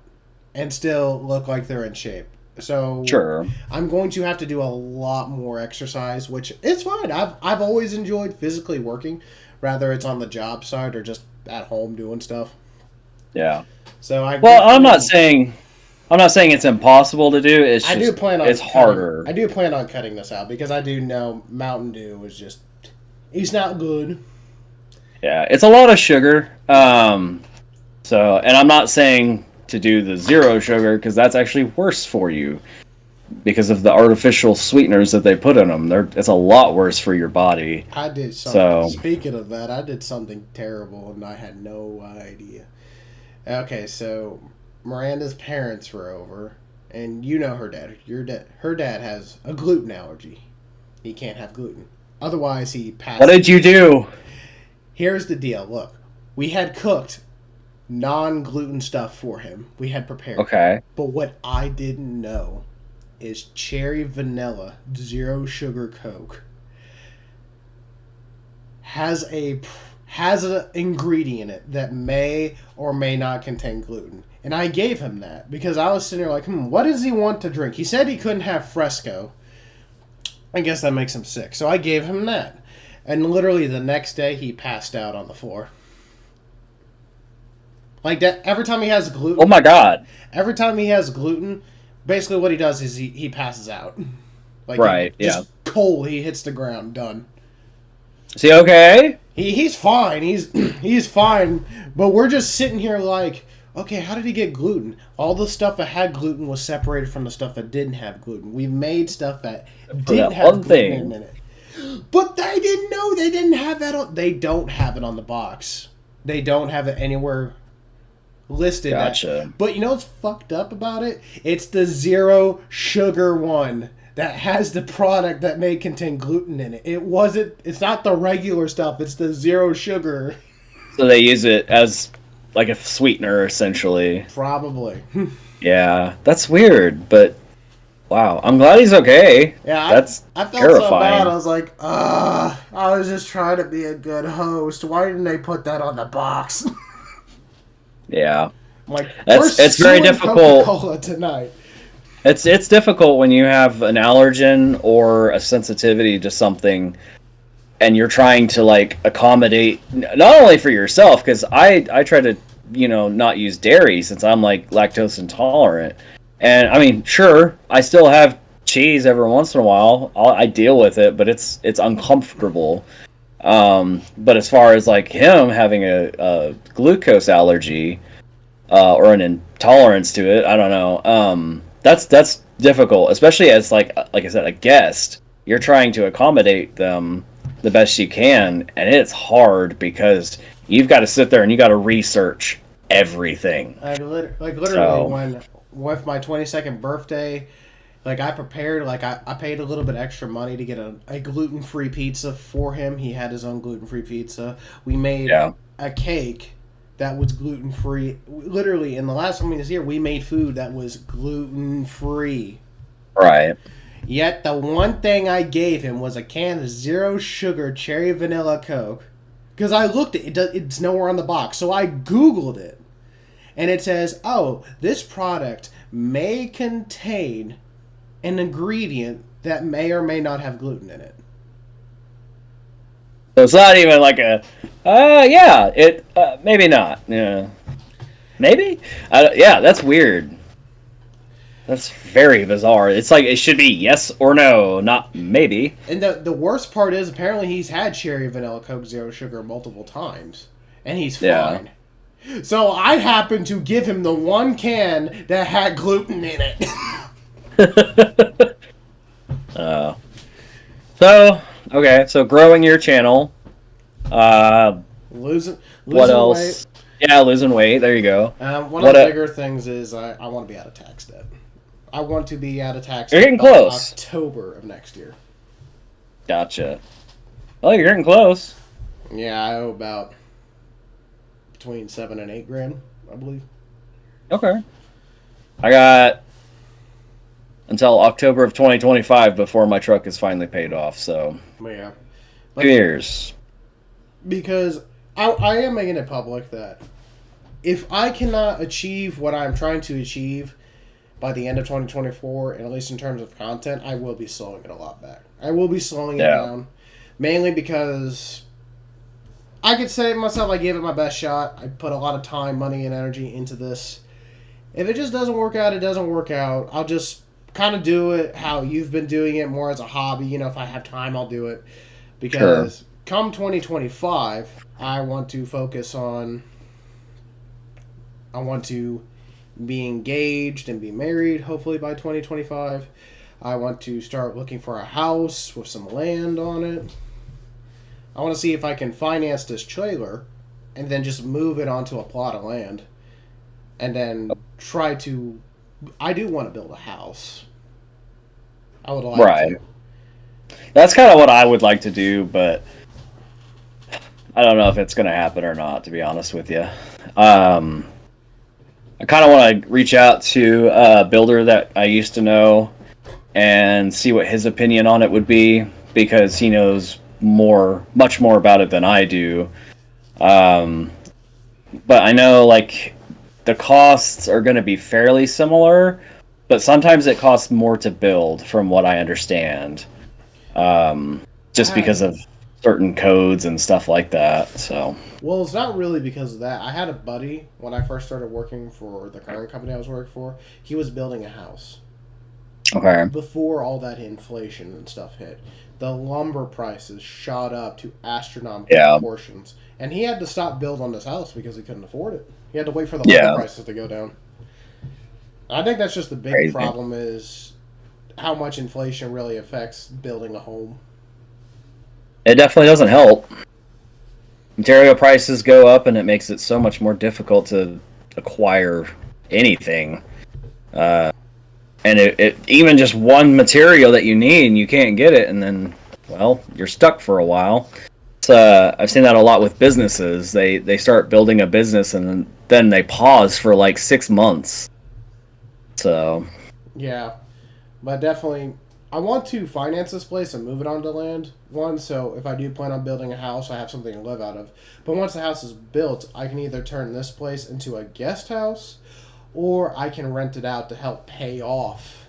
and still look like they're in shape. So sure. I'm going to have to do a lot more exercise, which is fine. I've always enjoyed physically working, whether it's on the job site or just at home doing stuff. Yeah. So I'm not saying I'm not saying it's impossible to do. It's just, it's harder. I do plan on cutting this out because I do know Mountain Dew is just, he's not good. Yeah, it's a lot of sugar. So, and I'm not saying to do the zero sugar because that's actually worse for you because of the artificial sweeteners that they put in them. It's a lot worse for your body. I did something. So, speaking of that, I did something terrible and I had no idea. Okay, so Miranda's parents were over, and you know her dad. Her dad has a gluten allergy. He can't have gluten. Otherwise, he passes. What did you do? Here's the deal. Look, we had cooked non-gluten stuff for him. We had prepared. Okay. But what I didn't know is cherry vanilla zero sugar Coke has an ingredient in it that may or may not contain gluten. And I gave him that because I was sitting there like, what does he want to drink? He said he couldn't have Fresco. I guess that makes him sick. So I gave him that. And literally the next day he passed out on the floor. Like that, every time he has gluten. Oh my God. Every time he has gluten, basically what he does is he passes out. Like right, just cold, he hits the ground, done. Is he okay? He's fine. He's fine. But we're just sitting here like, okay, how did he get gluten? All the stuff that had gluten was separated from the stuff that didn't have gluten. We made stuff that didn't have gluten in it. But they didn't know. They didn't have that. They don't have it on the box. They don't have it anywhere listed. Gotcha. But you know what's fucked up about it? It's the zero sugar one that has the product that may contain gluten in it. It's not the regular stuff. It's the zero sugar. So they use it as like a sweetener, essentially. Probably. Yeah, that's weird, but wow, I'm glad he's okay. Yeah, I felt terrifying. So bad. I was like, I was just trying to be a good host. Why didn't they put that on the box? Yeah, I'm like, it's very difficult. Coca-Cola tonight. It's difficult when you have an allergen or a sensitivity to something, and you're trying to like accommodate not only for yourself, because I try to not use dairy since I'm like lactose intolerant, and I mean sure I still have cheese every once in a while. I deal with it, but it's uncomfortable. But as far as like him having a glucose allergy or an intolerance to it, I don't know. That's difficult, especially as like I said, a guest. You're trying to accommodate them the best you can, and it's hard because you've got to sit there and you got to research everything. Literally, when with my 22nd birthday, like I prepared, like I paid a little bit extra money to get a gluten-free pizza for him. He had his own gluten-free pizza. We made a cake that was gluten-free. Literally, in the last time he was here, we made food that was gluten-free. Right. Yet the one thing I gave him was a can of zero sugar cherry vanilla Coke. Because I looked at it, it's nowhere on the box. So I Googled it. And it says, this product may contain an ingredient that may or may not have gluten in it. So it's not even like maybe not. Yeah. Maybe? That's weird. That's very bizarre. It's like it should be yes or no, not maybe. And the worst part is apparently he's had cherry vanilla Coke zero sugar multiple times. And he's fine. So I happened to give him the one can that had gluten in it. So growing your channel. Losing what else? Weight. Yeah, losing weight. There you go. One of the bigger things is I want to be out of tax debt. I want to be out of tax debt. You're getting close. October of next year. Gotcha. Well, you're getting close. Yeah, I owe about between $7,000 and $8,000, I believe. Okay. I got until October of 2025 before my truck is finally paid off, so... Yeah. 2 years. Because I am making it public that if I cannot achieve what I'm trying to achieve by the end of 2024, and at least in terms of content, I will be slowing it a lot back. I will be slowing it down. Mainly because I could say to myself I gave it my best shot. I put a lot of time, money, and energy into this. If it just doesn't work out, it doesn't work out. I'll just kind of do it how you've been doing it, more as a hobby. You know, if I have time, I'll do it. Because come 2025, I want to focus on... I want to be engaged and be married, hopefully by 2025. I want to start looking for a house with some land on it. I want to see if I can finance this trailer and then just move it onto a plot of land. And then try to... I do want to build a house. I would like to. That's kind of what I would like to do, but I don't know if it's going to happen or not, to be honest with you. I kind of want to reach out to a builder that I used to know and see what his opinion on it would be, because he knows much more about it than I do. But I know, like, the costs are going to be fairly similar, but sometimes it costs more to build, from what I understand. Just because of certain codes and stuff like that. So, well, it's not really because of that. I had a buddy when I first started working for the current company I was working for. He was building a house. Okay. Before all that inflation and stuff hit, the lumber prices shot up to astronomical proportions, and he had to stop building on this house because he couldn't afford it. He had to wait for the lumber prices to go down. I think that's just the big problem, is how much inflation really affects building a home. It definitely doesn't help. Material prices go up, and it makes it so much more difficult to acquire anything. And it even just one material that you need, and you can't get it, and then, well, you're stuck for a while. I've seen that a lot with businesses. They start building a business, and then they pause for like 6 months. So, yeah, but definitely, I want to finance this place and move it onto land. One, so if I do plan on building a house, I have something to live out of. But once the house is built, I can either turn this place into a guest house, or I can rent it out to help pay off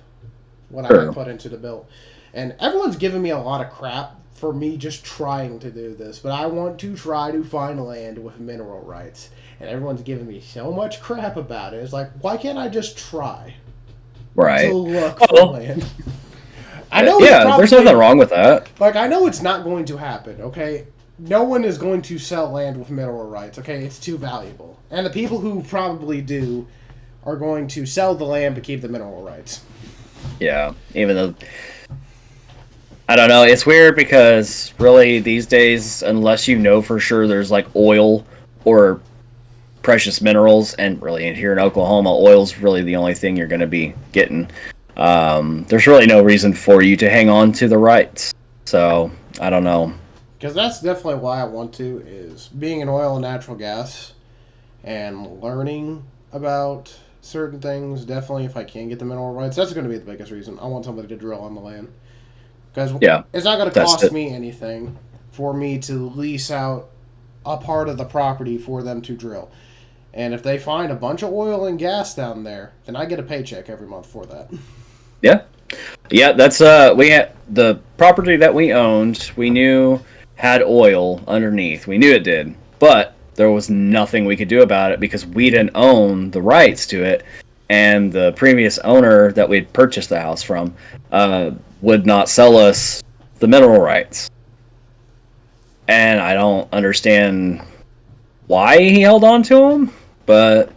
what I put into the build. And everyone's giving me a lot of crap for me just trying to do this, but I want to try to find land with mineral rights. And everyone's giving me so much crap about it. It's like, why can't I just try to look for land? I know. Yeah, there's nothing wrong with that. Like, I know it's not going to happen, okay? No one is going to sell land with mineral rights, okay? It's too valuable. And the people who probably do are going to sell the land to keep the mineral rights. Yeah, even though... I don't know, it's weird because really these days, unless you know for sure there's like oil or precious minerals, and really here in Oklahoma, oil's really the only thing you're going to be getting. There's really no reason for you to hang on to the rights. So, I don't know. Because that's definitely why I want to, is being in oil and natural gas and learning about certain things. Definitely, if I can get the mineral rights, that's going to be the biggest reason. I want somebody to drill on the land. Because it's not going to cost me anything for me to lease out a part of the property for them to drill. And if they find a bunch of oil and gas down there, then I get a paycheck every month for that. Yeah, that's we had the property that we owned, we knew had oil underneath. We knew it did. But there was nothing we could do about it because we didn't own the rights to it, and the previous owner that we'd purchased the house from would not sell us the mineral rights. And I don't understand why he held on to them, but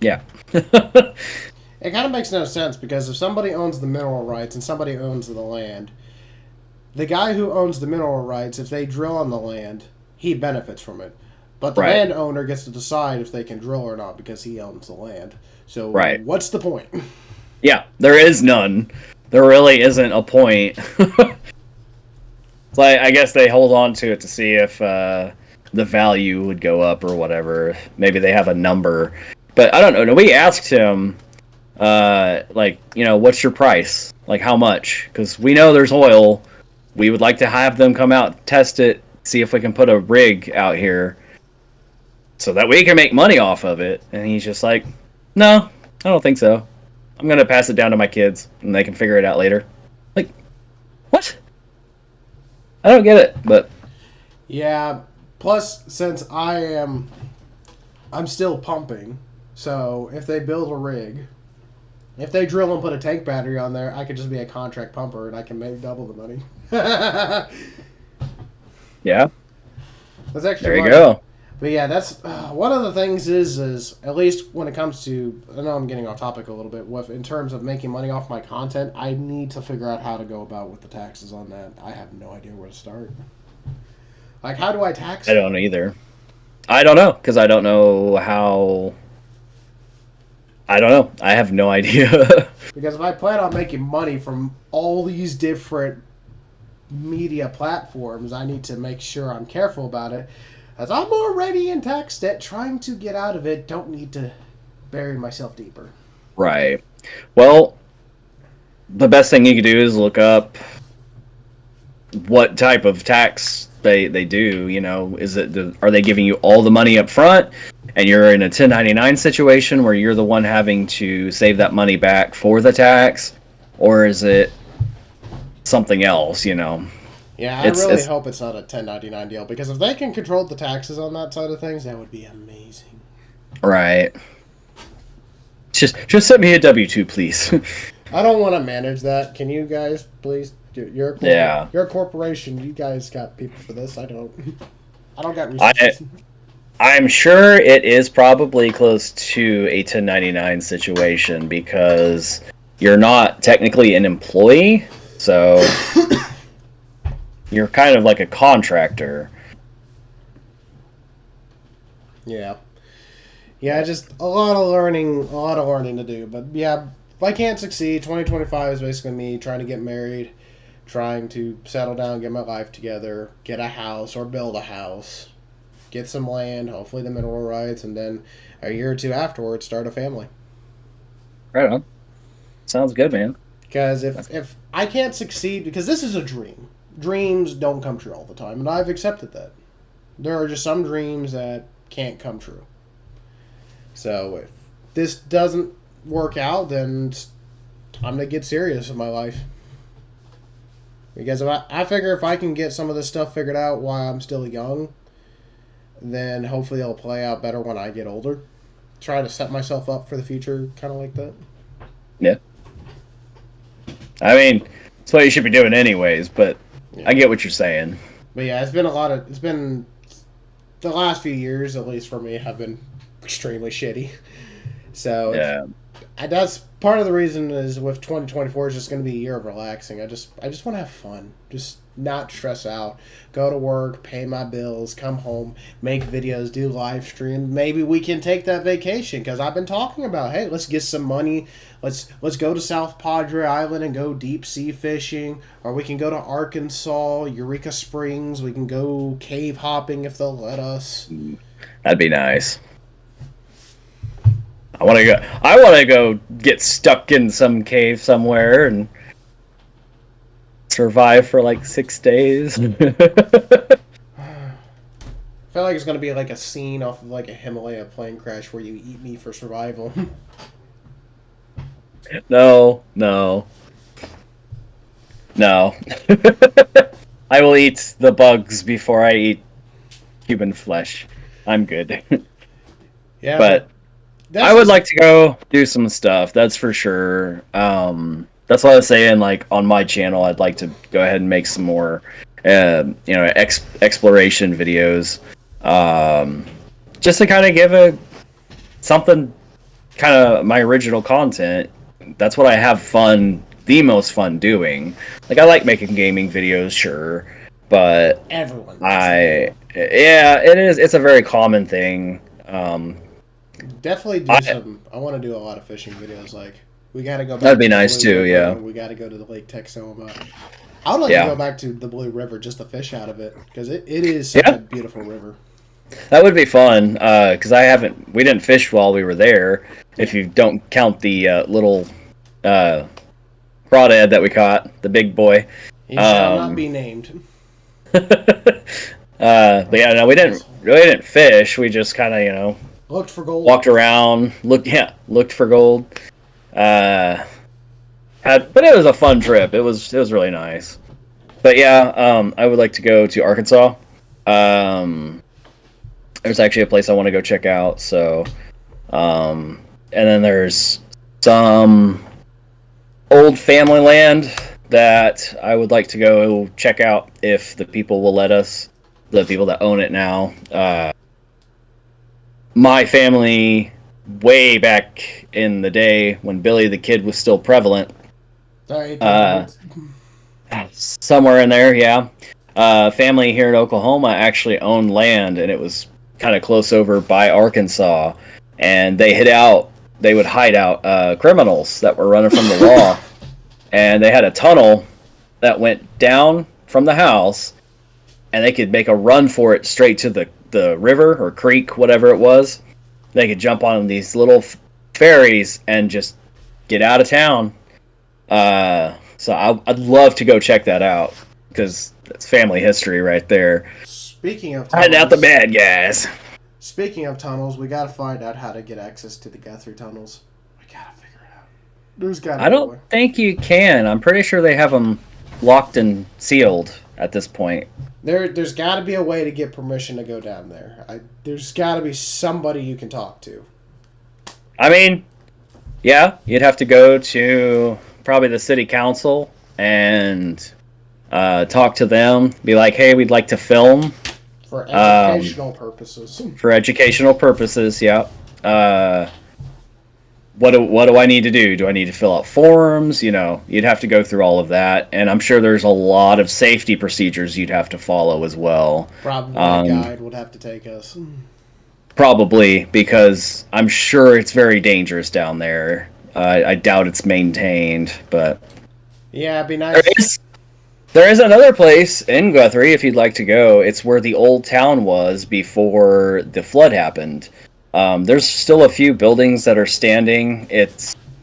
yeah. It kind of makes no sense, because if somebody owns the mineral rights and somebody owns the land, the guy who owns the mineral rights, if they drill on the land, he benefits from it. But the landowner gets to decide if they can drill or not because he owns the land. So what's the point? Yeah, there is none. There really isn't a point. Like, I guess they hold on to it to see if the value would go up or whatever. Maybe they have a number. But I don't know. We asked him, like, you know, what's your price? Like, how much? Because we know there's oil. We would like to have them come out, test it, see if we can put a rig out here so that we can make money off of it. And he's just like, no, I don't think so. I'm going to pass it down to my kids, and they can figure it out later. Like, what? I don't get it, but... Yeah, plus, since I'm still pumping, So if they build a rig, if they drill and put a tank battery on there, I could just be a contract pumper and I can make double the money. Yeah. That's actually there you go. But yeah, that's one of the things is at least when it comes to, I know I'm getting off topic a little bit, in terms of making money off my content, I need to figure out how to go about with the taxes on that. I have no idea where to start. Like, how do I tax? I don't either. I don't know, because I don't know how... I don't know. I have no idea. Because if I plan on making money from all these different media platforms, I need to make sure I'm careful about it. As I'm already in tax debt, trying to get out of it, don't need to bury myself deeper. Right. Well, the best thing you could do is look up what type of tax they do. You know, are they giving you all the money up front, and you're in a 1099 situation where you're the one having to save that money back for the tax, or is it something else? You know. Yeah, I really hope it's not a 1099 deal, because if they can control the taxes on that side of things, that would be amazing. Right. Just send me a W-2, please. I don't want to manage that. Can you guys please? You're a corporation. You guys got people for this. I don't got resources. I'm sure it is probably close to a 1099 situation, because you're not technically an employee, so... You're kind of like a contractor. Yeah. Yeah, just a lot of learning to do. But yeah, if I can't succeed, 2025 is basically me trying to get married, trying to settle down, get my life together, get a house or build a house, get some land, hopefully the mineral rights, and then a year or two afterwards start a family. Right on. Sounds good, man. Because if I can't succeed, because this is a dream. Dreams don't come true all the time, and I've accepted that. There are just some dreams that can't come true. So if this doesn't work out, then it's time to get serious in my life. Because I figure if I can get some of this stuff figured out while I'm still young, then hopefully it'll play out better when I get older. Try to set myself up for the future, kind of like that. Yeah. I mean, that's what you should be doing anyways, but... Yeah. I get what you're saying. But yeah, it's been the last few years, at least for me, have been extremely shitty. So yeah, that's part of the reason is with 2024 is just going to be a year of relaxing. I just want to have fun, just not stress out, go to work, pay my bills, come home, make videos, do live stream. Maybe we can take that vacation, because I've been talking about, hey, let's get some money. Let's go to South Padre Island and go deep sea fishing, or we can go to Arkansas, Eureka Springs. We can go cave hopping if they'll let us. That'd be nice. I want to go get stuck in some cave somewhere and survive for like 6 days. I feel like it's going to be like a scene off of like a Himalaya plane crash where you eat me for survival. No. I will eat the bugs before I eat human flesh. I'm good. Yeah. But I would like to go do some stuff, that's for sure. That's what I was saying, like, on my channel, I'd like to go ahead and make some more, exploration videos. Just to kind of give something, kind of my original content. That's what I have the most fun doing. Like, I like making gaming videos, sure, but everyone. Yeah, it is. It's a very common thing. Definitely do some. I want to do a lot of fishing videos. Like, we got to go back. That'd be nice too. River. Yeah. We got to go to the Lake Texoma. I would like to go back to the Blue River just to fish out of it, because it is such a beautiful river. That would be fun. Because we didn't fish while we were there. If you don't count the little crawdad that we caught, the big boy. He shall not be named. But yeah, no, we didn't fish. We just kind of, looked for gold. Walked around, looked for gold. But it was a fun trip. It was really nice. But yeah, I would like to go to Arkansas. There's actually a place I want to go check out. So And then there's some old family land that I would like to go check out if the people will let us, the people that own it now. My family, way back in the day when Billy the Kid was still prevalent, somewhere in there, yeah. Family here in Oklahoma actually owned land, and it was kind of close over by Arkansas, and they would hide out criminals that were running from the law, and they had a tunnel that went down from the house, and they could make a run for it straight to the river or creek, whatever it was. They could jump on these little ferries and just get out of town. So I'd love to go check that out, because that's family history right there. Speaking of tunnels, hiding out the bad guys. Speaking of tunnels, we gotta find out how to get access to the Guthrie tunnels. We gotta figure it out. There's gotta I don't think you can. I'm pretty sure they have them locked and sealed at this point. There's got to be a way to get permission to go down there. There's got to be somebody you can talk to. I mean, yeah, you'd have to go to probably the city council and talk to them. Be like, hey, we'd like to film. For educational purposes. For educational purposes, yeah. What do I need to do? Do I need to fill out forms? You know, you'd have to go through all of that, and I'm sure there's a lot of safety procedures you'd have to follow as well. Probably a guide would have to take us. Probably, because I'm sure it's very dangerous down there. I doubt it's maintained, but yeah, it'd be nice. There is another place in Guthrie if you'd like to go. It's where the old town was before the flood happened. There's still a few buildings that are standing. They're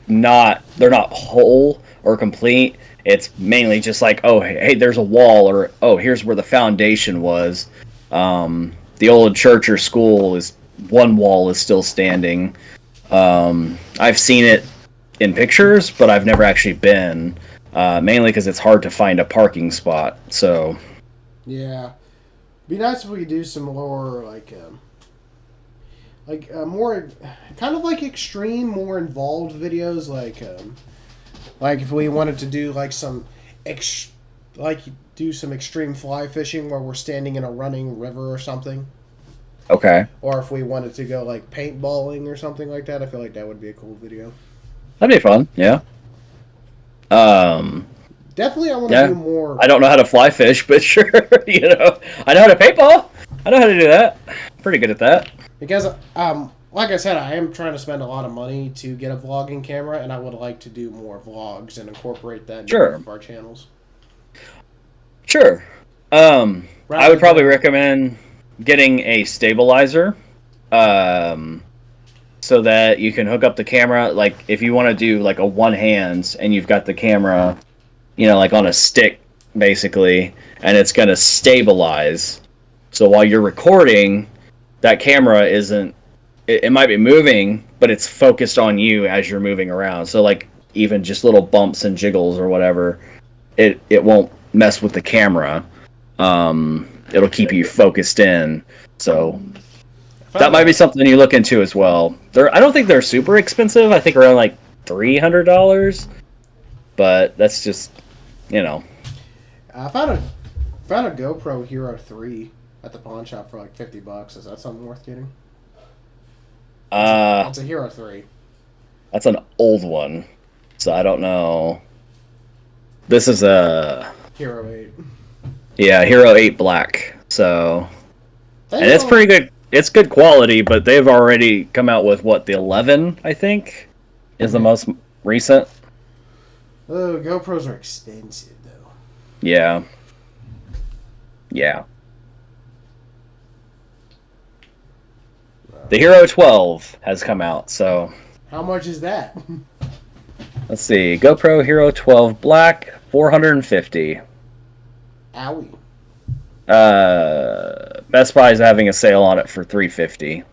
not whole or complete. It's mainly just like, oh, hey, there's a wall, or, oh, here's where the foundation was. The old church or school one wall is still standing. I've seen it in pictures, but I've never actually been, mainly because it's hard to find a parking spot, so. Yeah. Be nice if we could do some more, more kind of like extreme, more involved videos, like if we wanted to do like some do some extreme fly fishing where we're standing in a running river or something. Okay. Or if we wanted to go like paintballing or something like that, I feel like that would be a cool video. That'd be fun, yeah. Definitely I want to do more. I don't know how to fly fish, but sure, you know. I know how to paintball. I know how to do that. Pretty good at that. Because, like I said, I am trying to spend a lot of money to get a vlogging camera, and I would like to do more vlogs and incorporate that into one of our channels. Sure. I would probably recommend getting a stabilizer, so that you can hook up the camera. Like, if you want to do like a one hand and you've got the camera, you know, like on a stick, basically, and it's going to stabilize. So while you're recording, that camera isn't, it might be moving, but it's focused on you as you're moving around. So like even just little bumps and jiggles or whatever, it won't mess with the camera. It'll keep you focused in. So that might be something you look into as well. I don't think they're super expensive. I think around like $300, but that's just, you know. I found a GoPro Hero 3 at the pawn shop for like $50. Is that something worth getting? It's a Hero 3. That's an old one, so I don't know. This is a Hero 8. Yeah, Hero 8 Black. So, and it's pretty good. It's good quality, but they've already come out with the 11, I think, is the most recent. Oh, GoPros are expensive though. Yeah. Yeah. The Hero 12 has come out, so. How much is that? Let's see. GoPro Hero 12 Black, $450. Owie. Best Buy is having a sale on it for $350.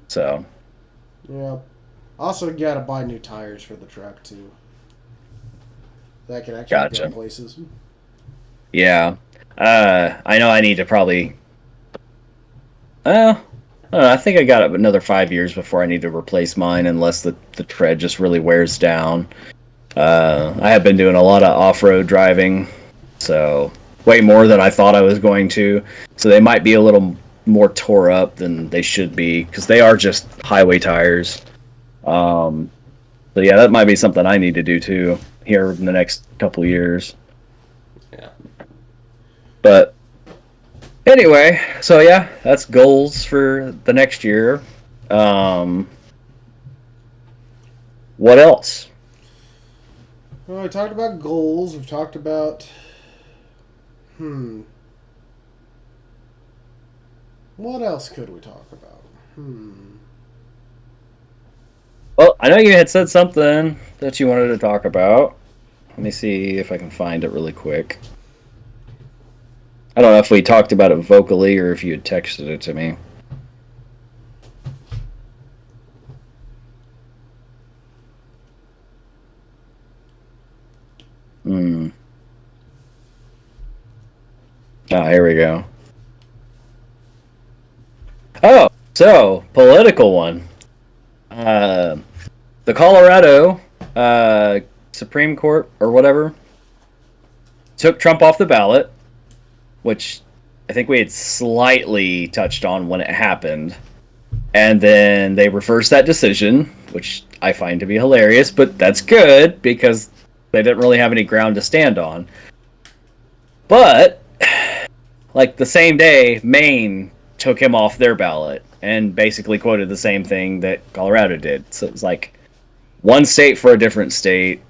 So. Yeah. Also, you gotta buy new tires for the truck too. That can actually go places. Yeah. I know I need to probably. I think I got another 5 years before I need to replace mine, unless the tread just really wears down. I have been doing a lot of off-road driving, so way more than I thought I was going to. So they might be a little more tore up than they should be, because they are just highway tires. So yeah, that might be something I need to do too here in the next couple of years. Yeah. But anyway, so yeah, that's goals for the next year. What else? Well, we talked about goals. We've talked about... What else could we talk about? Well, I know you had said something that you wanted to talk about. Let me see if I can find it really quick. I don't know if we talked about it vocally or if you had texted it to me. Oh, here we go. Oh, so, political one. The Colorado Supreme Court, or whatever, took Trump off the ballot, which I think we had slightly touched on when it happened. And then they reversed that decision, which I find to be hilarious, but that's good because they didn't really have any ground to stand on. But, like, the same day, Maine took him off their ballot and basically quoted the same thing that Colorado did. So it's like one state for a different state,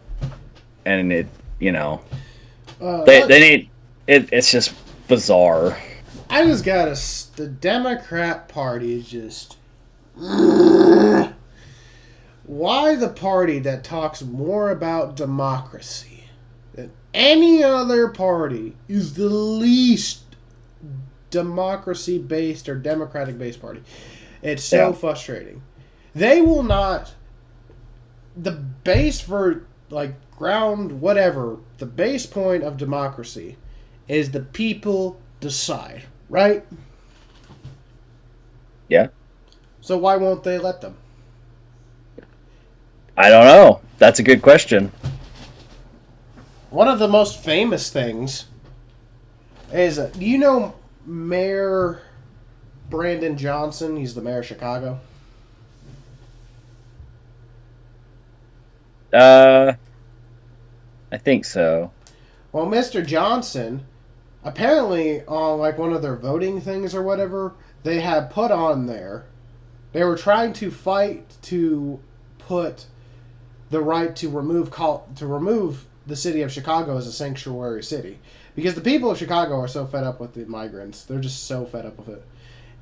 and it, you know, they need it. It's just bizarre. I just gotta. The Democrat Party is just. Why the party that talks more about democracy than any other party is the least democracy-based or democratic-based party? It's so frustrating. They will not... The base for, like, ground, whatever, the base point of democracy is the people decide, right? Yeah. So why won't they let them? I don't know. That's a good question. One of the most famous things is, do you know Mayor Brandon Johnson? He's the mayor of Chicago. I think so. Well, Mr. Johnson, apparently on like one of their voting things or whatever, they had put on there, they were trying to fight to put the right to remove the city of Chicago as a sanctuary city. Because the people of Chicago are so fed up with the migrants. They're just so fed up with it.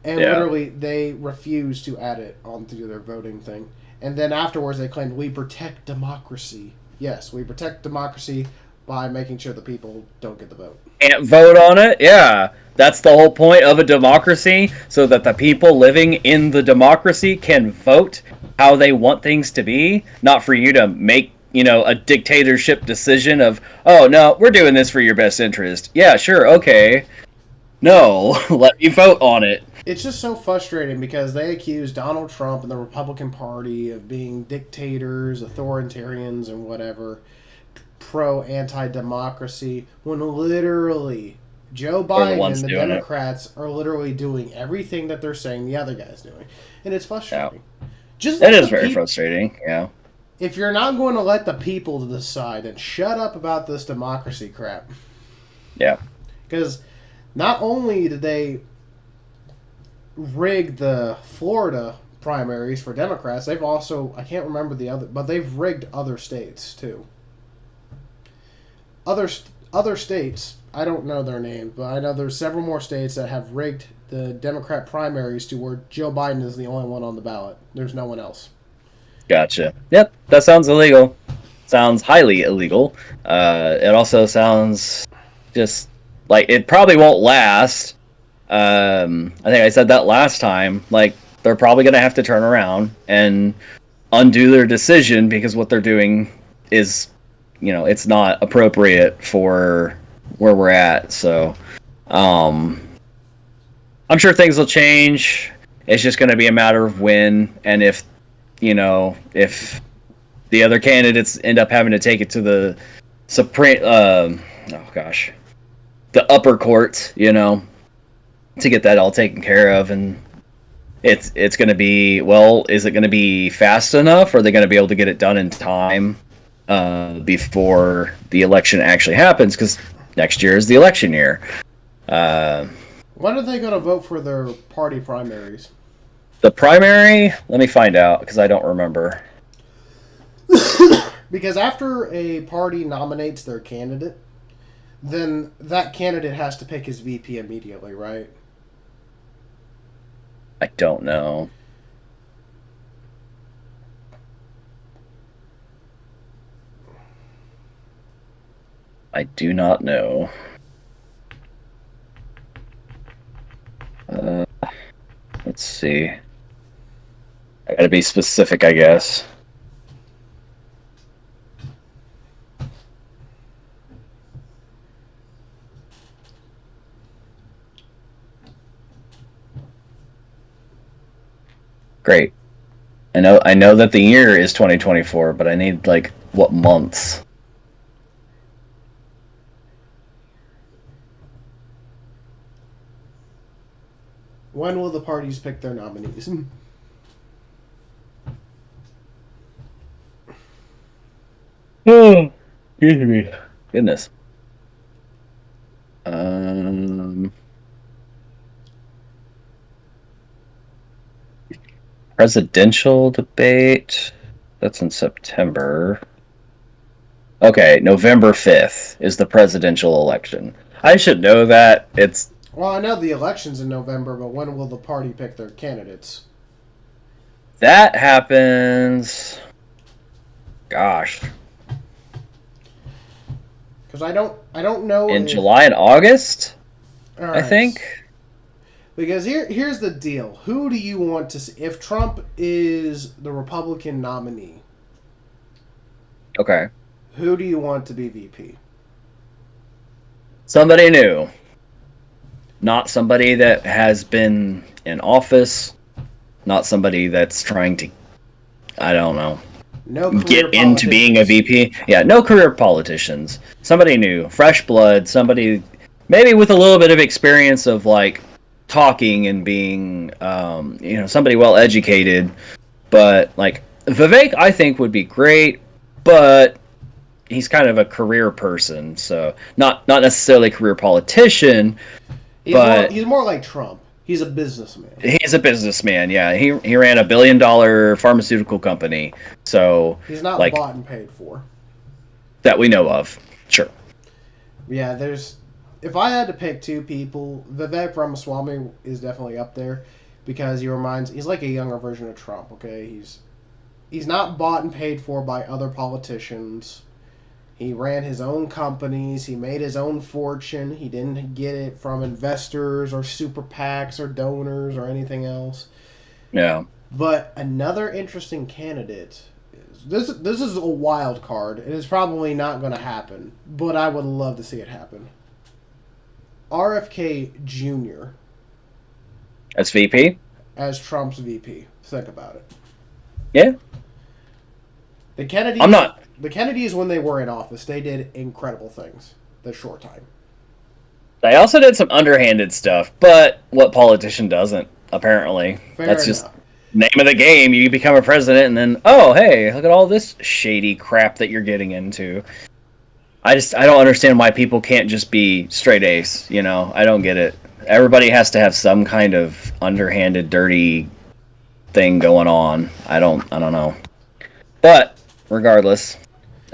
And literally, they refuse to add it onto their voting thing. And then afterwards, they claimed, we protect democracy. Yes, we protect democracy by making sure the people don't get the vote. Can't vote on it? Yeah. That's the whole point of a democracy, so that the people living in the democracy can vote how they want things to be, not for you to make, you know, a dictatorship decision of, oh, no, we're doing this for your best interest. Yeah, sure, okay. No, let me vote on it. It's just so frustrating because they accuse Donald Trump and the Republican Party of being dictators, authoritarians, and whatever, pro-anti-democracy, when literally Joe Biden and the Democrats are literally doing everything that they're saying the other guy's doing. And it's frustrating. Yeah. It is very frustrating, yeah. If you're not going to let the people decide, then shut up about this democracy crap. Yeah. Because not only did they rig the Florida primaries for Democrats, they've also, I can't remember the other, but they've rigged other states too. Other states, I don't know their names, but I know there's several more states that have rigged the Democrat primaries to where Joe Biden is the only one on the ballot. There's no one else. Gotcha. Yep, that sounds illegal. Sounds highly illegal. It also sounds just like it probably won't last. I think I said that last time. Like, they're probably going to have to turn around and undo their decision because what they're doing is, you know, it's not appropriate for where we're at. So, I'm sure things will change. It's just going to be a matter of when, and if the other candidates end up having to take it to the Supreme, the upper court, to get that all taken care of. And it's going to be, well, is it going to be fast enough? Or are they going to be able to get it done in time before the election actually happens? Because next year is the election year. When are they going to vote for their party primaries? The primary? Let me find out, because I don't remember. Because after a party nominates their candidate, then that candidate has to pick his VP immediately, right? I don't know. I do not know. Let's see. I gotta be specific, I guess. Great. I know that the year is 2024, but I need, like, what months? When will the parties pick their nominees? Oh, excuse me. Goodness. Presidential debate. That's in September. Okay, November 5th is the presidential election. I should know that. Well, I know the election's in November, but when will the party pick their candidates? That happens... Gosh. Because I don't know... In July and August? Right. I think. Because here's the deal. Who do you want to see? If Trump is the Republican nominee... Okay. Who do you want to be VP? Somebody new. Not somebody that has been in office. Not somebody that's trying to, I don't know, get into being a VP. Yeah, no career politicians. Somebody new, fresh blood, somebody maybe with a little bit of experience of, like, talking and being, somebody well educated. But, like, Vivek, I think, would be great, but he's kind of a career person, so not necessarily a career politician. He's more like Trump. He's a businessman. He's a businessman, yeah. He ran $1 billion pharmaceutical company, so he's not bought and paid for. That we know of, sure. Yeah, if I had to pick two people, Vivek Ramaswamy is definitely up there because he's like a younger version of Trump. Okay, he's not bought and paid for by other politicians. He ran his own companies. He made his own fortune. He didn't get it from investors or super PACs or donors or anything else. Yeah. But another interesting candidate this is a wild card, and it's probably not going to happen, but I would love to see it happen. RFK Jr. As VP? As Trump's VP. Think about it. Yeah. The Kennedys... I'm not... The Kennedys, when they were in office, they did incredible things. The short time. They also did some underhanded stuff, but what politician doesn't, apparently? That's just name of the game. You become a president, and then, oh, hey, look at all this shady crap that you're getting into. I don't understand why people can't just be straight ace, I don't get it. Everybody has to have some kind of underhanded, dirty thing going on. I don't know. But, regardless...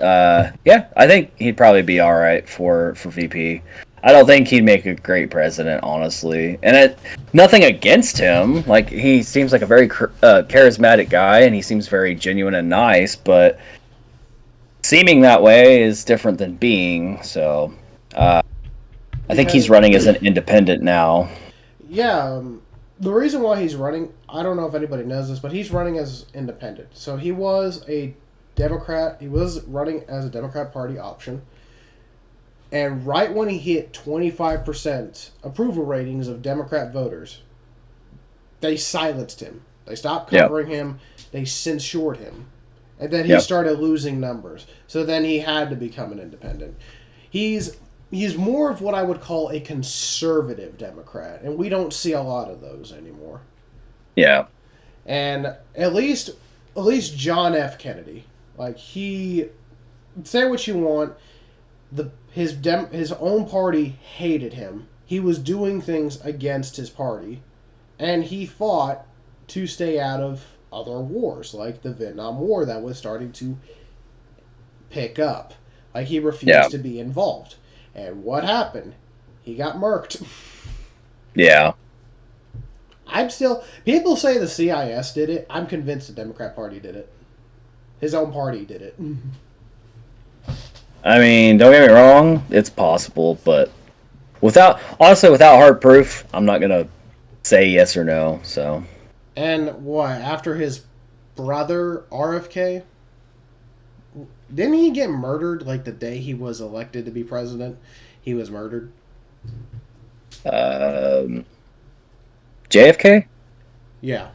I think he'd probably be all right for VP. I don't think he'd make a great president, honestly. And nothing against him. Like, he seems like a very charismatic guy, and he seems very genuine and nice. But seeming that way is different than being. So, I think he's running as an independent now. Yeah. The reason why he's running, I don't know if anybody knows this, but he's running as independent. So he was a Democrat. He was running as a Democrat Party option. And right when he hit 25% approval ratings of Democrat voters, they silenced him. They stopped covering him. They censored him. And then he started losing numbers. So then he had to become an independent. He's more of what I would call a conservative Democrat, and we don't see a lot of those anymore. Yeah. And at least John F. Kennedy, like, he, say what you want, his own party hated him. He was doing things against his party, and he fought to stay out of other wars, like the Vietnam War that was starting to pick up. Like, he refused to be involved. And what happened? He got murked. Yeah. People say the CIS did it. I'm convinced the Democrat Party did it. His own party did it. I mean, don't get me wrong, it's possible, but without hard proof, I'm not going to say yes or no, so. And what, after his brother, RFK, didn't he get murdered like the day he was elected to be president? He was murdered. JFK? Yeah.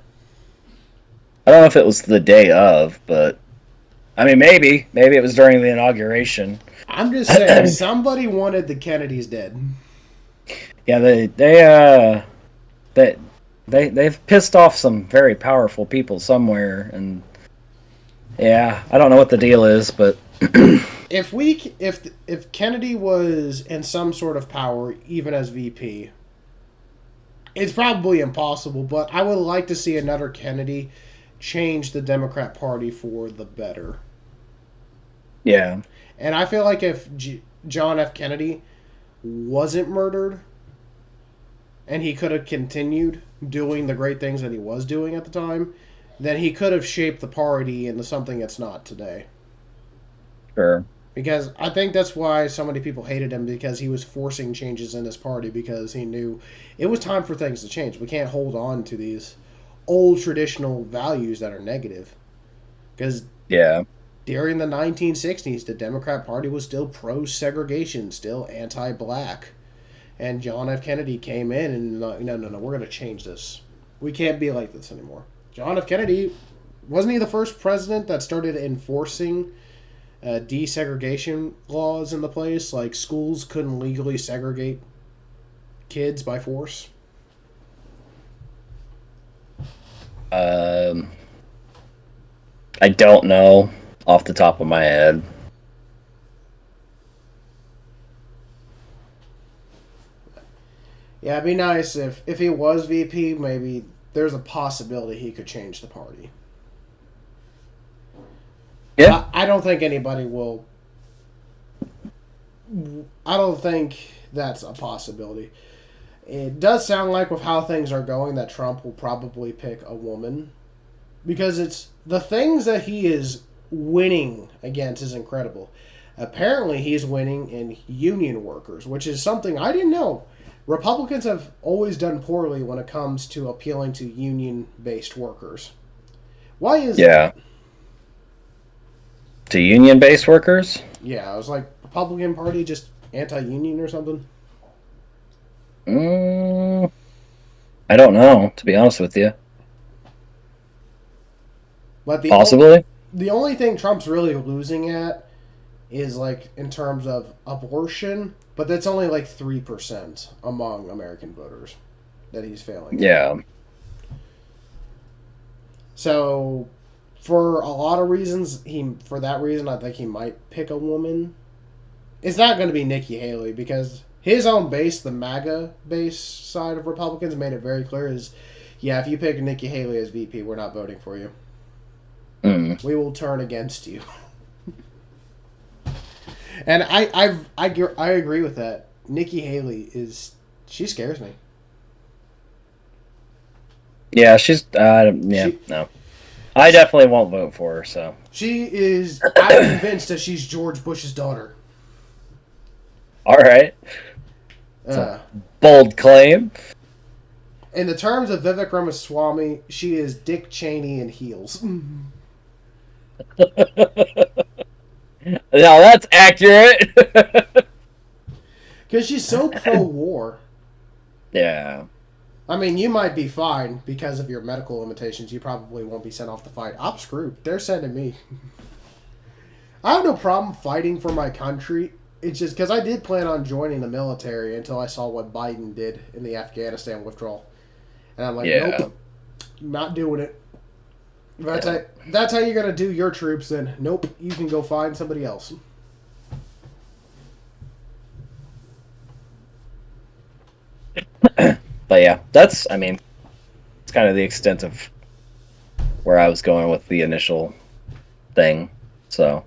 I don't know if it was the day of, but I mean, maybe it was during the inauguration. I'm just saying, somebody wanted the Kennedys dead. Yeah, they've pissed off some very powerful people somewhere, and yeah, I don't know what the deal is, but if Kennedy was in some sort of power, even as VP, it's probably impossible. But I would like to see another Kennedy change the Democrat Party for the better. Yeah, and I feel like if John F. Kennedy wasn't murdered, and he could have continued doing the great things that he was doing at the time, then he could have shaped the party into something it's not today. Sure. Because I think that's why so many people hated him, because he was forcing changes in his party, because he knew it was time for things to change. We can't hold on to these old traditional values that are negative. Because during the 1960s, the Democrat Party was still pro-segregation, still anti-black. And John F. Kennedy came in and, no, we're going to change this. We can't be like this anymore. John F. Kennedy, wasn't he the first president that started enforcing desegregation laws in the place? Like, schools couldn't legally segregate kids by force? I don't know off the top of my head. Yeah, it'd be nice if he was VP, maybe there's a possibility he could change the party. Yeah. I don't think anybody will. I don't think that's a possibility. It does sound like, with how things are going, that Trump will probably pick a woman. Because it's the things that he is winning against is incredible. Apparently, he's winning in union workers, which is something I didn't know. Republicans have always done poorly when it comes to appealing to union-based workers. Why is that? To union-based workers? Yeah, I was like, Republican Party just anti-union or something? I don't know, to be honest with you. But possibly. The only thing Trump's really losing at is, like, in terms of abortion, but that's only like 3% among American voters that he's failing. Yeah. So, for a lot of reasons, for that reason, I think he might pick a woman. It's not going to be Nikki Haley, because his own base, the MAGA base side of Republicans, made it very clear is, if you pick Nikki Haley as VP, we're not voting for you. We will turn against you. And I agree with that. Nikki Haley she scares me. Yeah, no. I definitely won't vote for her, so. I'm convinced that she's George Bush's daughter. All right. Bold claim. In the terms of Vivek Ramaswamy, she is Dick Cheney in heels. Now that's accurate. Because she's so pro-war. Yeah. I mean, you might be fine because of your medical limitations. You probably won't be sent off to fight. I'm screwed. They're sending me. I have no problem fighting for my country. It's just because I did plan on joining the military until I saw what Biden did in the Afghanistan withdrawal. And I'm like, nope, not doing it. That's how you're going to do your troops, then nope, you can go find somebody else. But yeah, it's kind of the extent of where I was going with the initial thing. So,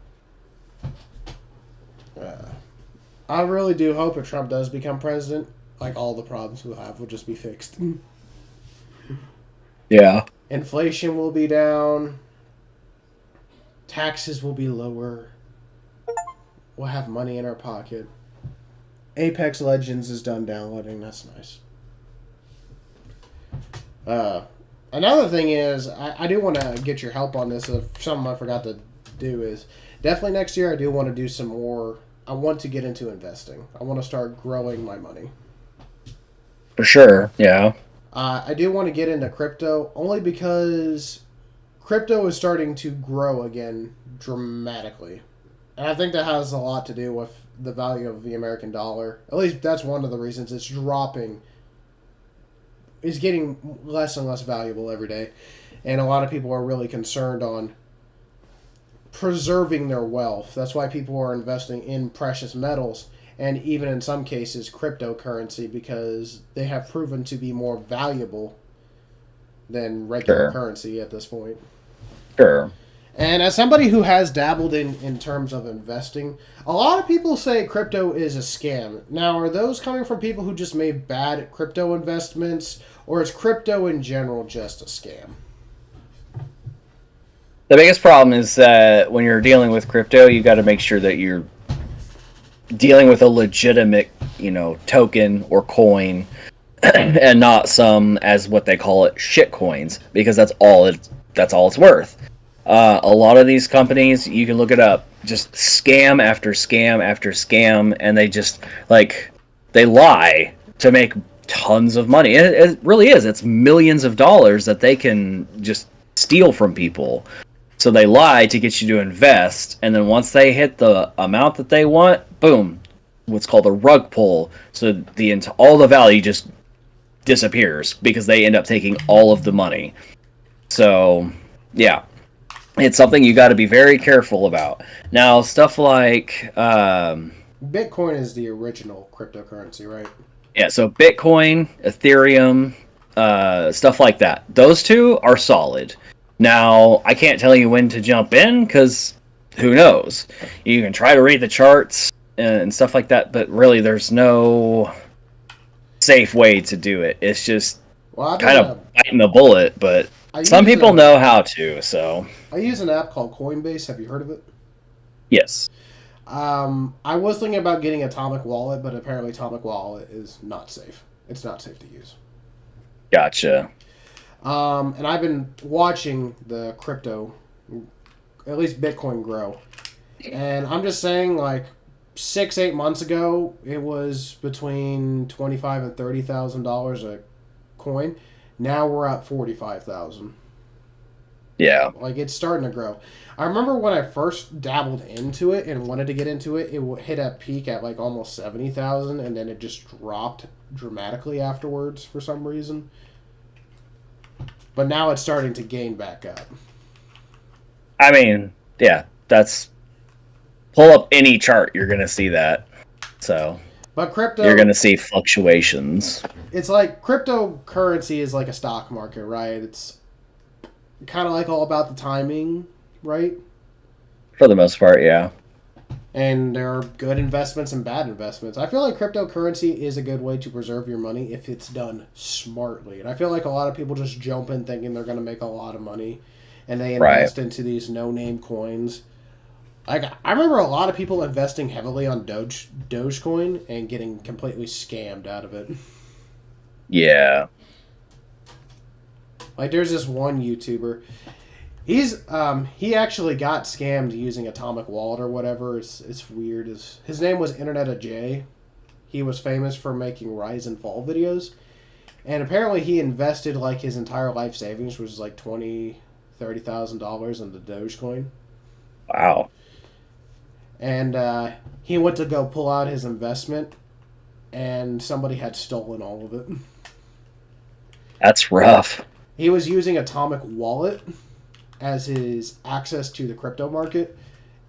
I really do hope if Trump does become president, like all the problems we'll have will just be fixed. Yeah. Inflation will be down. Taxes will be lower. We'll have money in our pocket. Apex Legends is done downloading. That's nice. Another thing is, I do want to get your help on this. Something I forgot to do is, definitely next year I do want to do some more. I want to get into investing. I want to start growing my money. For sure, yeah. I do want to get into crypto, only because crypto is starting to grow again dramatically. And I think that has a lot to do with the value of the American dollar. At least that's one of the reasons it's dropping. Is getting less and less valuable every day. And a lot of people are really concerned on preserving their wealth. That's why people are investing in precious metals and even in some cases cryptocurrency, because they have proven to be more valuable than regular currency at this point. Sure. And as somebody who has dabbled in terms of investing, a lot of people say crypto is a scam. Now, are those coming from people who just made bad crypto investments, or is crypto in general just a scam? The biggest problem is that when you're dealing with crypto, you got to make sure that you're dealing with a legitimate, token or coin, and not some, as what they call it, shit coins, because that's all it's worth. A lot of these companies, you can look it up, just scam after scam after scam, and they just, they lie to make tons of money. And it really is. It's millions of dollars that they can just steal from people. So they lie to get you to invest, and then once they hit the amount that they want, boom, what's called a rug pull. So all the value just disappears because they end up taking all of the money. So, yeah. It's something you got to be very careful about. Now, stuff like Bitcoin is the original cryptocurrency, right? Yeah, so Bitcoin, Ethereum, stuff like that. Those two are solid. Now, I can't tell you when to jump in, because who knows? You can try to read the charts and stuff like that, but really there's no safe way to do it. It's just kind of biting the bullet, but some people know how to, so... I use an app called Coinbase. Have you heard of it? Yes. I was thinking about getting Atomic Wallet, but apparently Atomic Wallet is not safe. It's not safe to use. Gotcha. And I've been watching the crypto, at least Bitcoin, grow. And I'm just saying, 6-8 months ago, it was between $25,000 and $30,000 a coin. Now we're at $45,000. Yeah. It's starting to grow. I remember when I first dabbled into it and wanted to get into it, it hit a peak at almost 70,000, and then it just dropped dramatically afterwards for some reason. But now it's starting to gain back up. I mean, yeah, pull up any chart, you're going to see that. So, but crypto, you're going to see fluctuations. It's like cryptocurrency is like a stock market, right? It's kind of all about the timing, right? For the most part, yeah. And there are good investments and bad investments. I feel like cryptocurrency is a good way to preserve your money if it's done smartly. And I feel like a lot of people just jump in thinking they're going to make a lot of money, and they invest into these no-name coins. I remember a lot of people investing heavily on Dogecoin and getting completely scammed out of it. Yeah. There's this one YouTuber. He actually got scammed using Atomic Wallet or whatever. It's weird. His name was Internet of J. He was famous for making rise and fall videos. And apparently he invested like his entire life savings, which was like $30,000 into Dogecoin. Wow. And he went to go pull out his investment, and somebody had stolen all of it. That's rough. He was using Atomic Wallet as his access to the crypto market,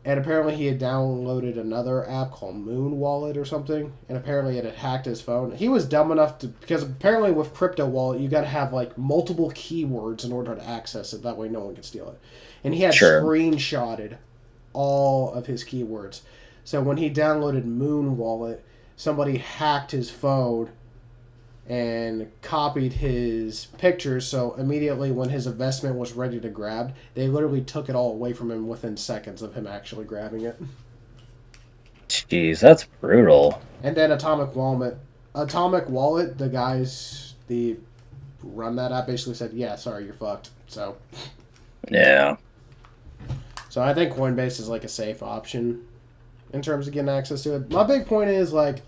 and apparently he had downloaded another app called Moon Wallet or something, and apparently it had hacked his phone. He was dumb enough to, because apparently with Crypto Wallet you got to have like multiple keywords in order to access it, that way no one can steal it. And he had screenshotted all of his keywords. So when he downloaded Moon Wallet, somebody hacked his phone and copied his pictures, so immediately when his investment was ready to grab, they literally took it all away from him within seconds of him actually grabbing it. Jeez, that's brutal. And then Atomic Wallet, the guys the run that app basically said, yeah, sorry, you're fucked. So yeah. So I think Coinbase is like a safe option in terms of getting access to it. My big point is like,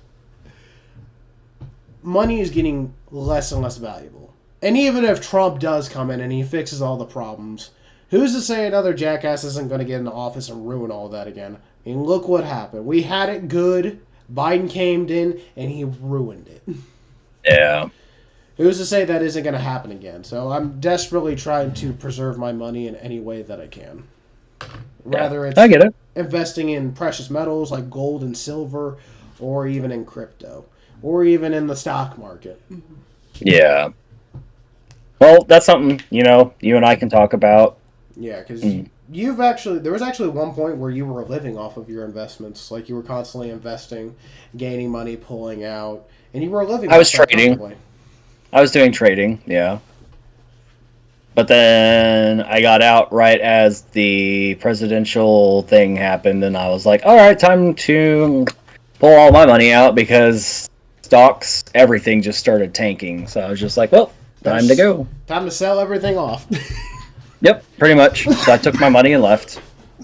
money is getting less and less valuable. And even if Trump does come in and he fixes all the problems, who's to say another jackass isn't going to get into office and ruin all that again? I mean, look what happened. We had it good. Biden came in and he ruined it. Yeah. Who's to say that isn't going to happen again? So I'm desperately trying to preserve my money in any way that I can. Rather it's I get it. Investing in precious metals like gold and silver, or even in crypto, or even in the stock market. Yeah. Well, that's something, you and I can talk about. Yeah, because there was actually one point where you were living off of your investments. Like, you were constantly investing, gaining money, pulling out, and you were living. I was trading. I was doing trading, yeah. But then I got out right as the presidential thing happened, and I was like, all right, time to pull all my money out because stocks, everything just started tanking. So I was just like, well, time to go. Time to sell everything off. Yep, pretty much. So I took my money and left.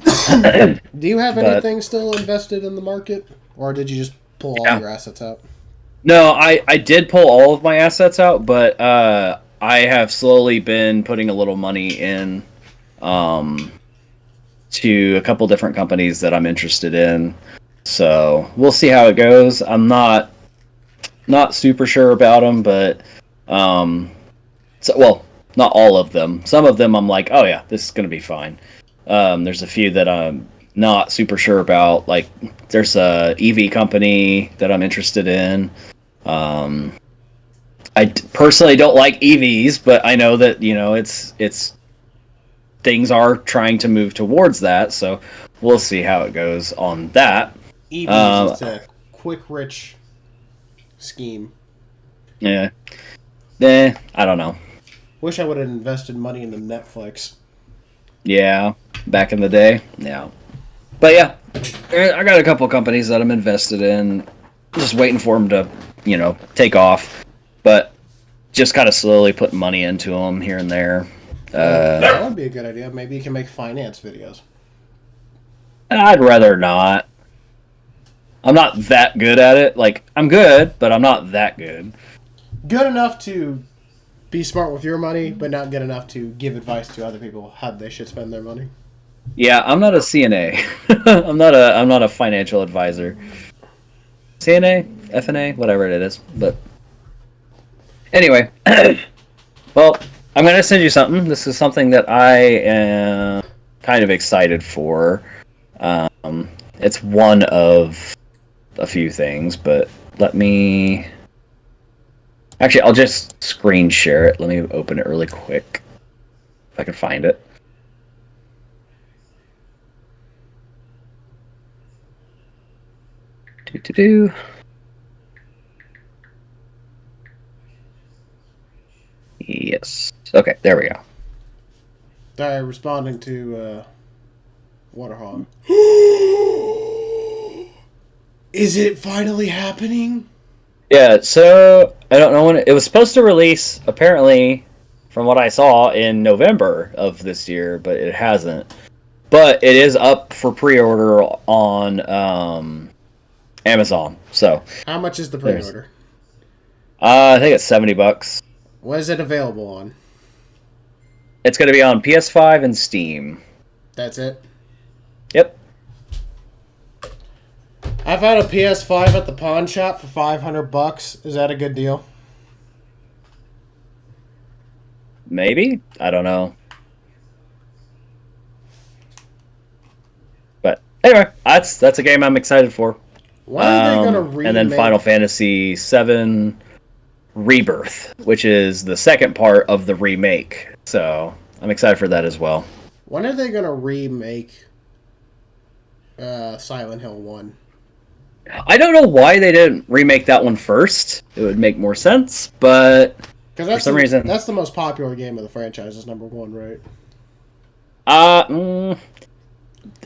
Do you have anything still invested in the market? Or did you just pull all your assets out? No, I did pull all of my assets out, but I have slowly been putting a little money in to a couple different companies that I'm interested in. So we'll see how it goes. I'm not super sure about them, but not all of them. Some of them I'm like, oh yeah, this is gonna be fine. There's a few that I'm not super sure about. Like there's a EV company that I'm interested in. I personally don't like EVs, but I know that it's things are trying to move towards that. So we'll see how it goes on that. EVs is a quick rich scheme. Yeah. I don't know. Wish I would have invested money into Netflix. Yeah, back in the day. Yeah. But yeah, I got a couple companies that I'm invested in. Just waiting for them to, take off. But just kind of slowly putting money into them here and there. That would be a good idea. Maybe you can make finance videos. I'd rather not. I'm not that good at it. Like, I'm good, but I'm not that good. Good enough to be smart with your money, but not good enough to give advice to other people how they should spend their money. Yeah, I'm not a CNA. I'm not a financial advisor. CNA, FNA, whatever it is. But anyway, well, I'm gonna send you something. This is something that I am kind of excited for. It's one of a few things, but let me. Actually, I'll just screen share it. Let me open it really quick, if I can find it. Do. Yes. Okay, there we go. Responding to Waterhog. Is it finally happening? Yeah, so I don't know when it was supposed to release, apparently, from what I saw, in November of this year, but it hasn't. But it is up for pre-order on Amazon. So how much is the pre-order? I think it's $70. What is it available on? It's going to be on PS5 and Steam. That's it? Yep. I found a PS5 at the pawn shop for $500. Is that a good deal? Maybe? I don't know. But anyway, that's a game I'm excited for. When are they gonna remake? And then Final Fantasy VII Rebirth, which is the second part of the remake. So I'm excited for that as well. When are they gonna remake Silent Hill 1? I don't know why they didn't remake that one first. It would make more sense, but for some reason... That's the most popular game of the franchise, is number 1, right?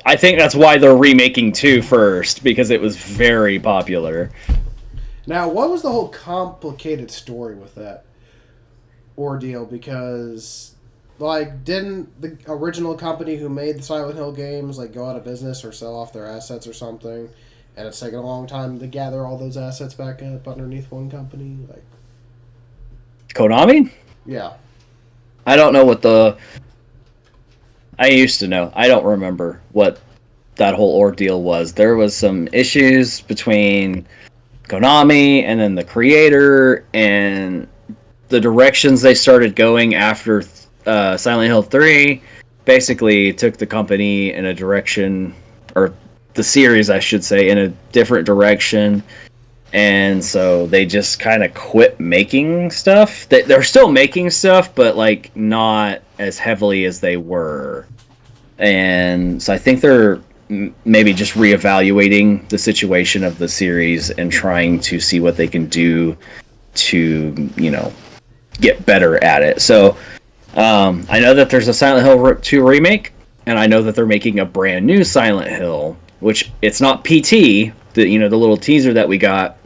I think that's why they're remaking 2 first, because it was very popular. Now, what was the whole complicated story with that ordeal? Because, like, didn't the original company who made the Silent Hill games, like, go out of business or sell off their assets or something? And it's taken a long time to gather all those assets back up underneath one company? Like, Konami? Yeah. I don't know what the... I used to know. I don't remember what that whole ordeal was. There was some issues between Konami and then the creator and the directions they started going after Silent Hill 3 basically took the company in a direction, or the series, I should say, in a different direction. And so they just kind of quit making stuff. They're still making stuff, but like not as heavily as they were. And so I think they're maybe just reevaluating the situation of the series and trying to see what they can do to, get better at it. So I know that there's a Silent Hill 2 remake, and I know that they're making a brand new Silent Hill, which it's not PT, the little teaser that we got.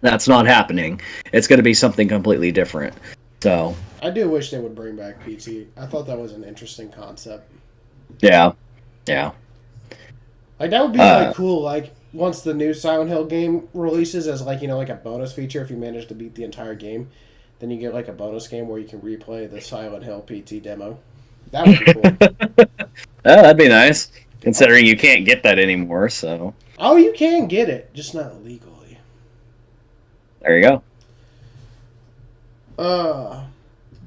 That's not happening. It's going to be something completely different. So I do wish they would bring back PT. I thought that was an interesting concept. Yeah. Like, that would be really cool. Like, once the new Silent Hill game releases as, like, like a bonus feature, if you manage to beat the entire game, then you get, like, a bonus game where you can replay the Silent Hill PT demo. That would be cool. Oh, that'd be nice. Considering you can't get that anymore, so... Oh, you can get it, just not legally. There you go.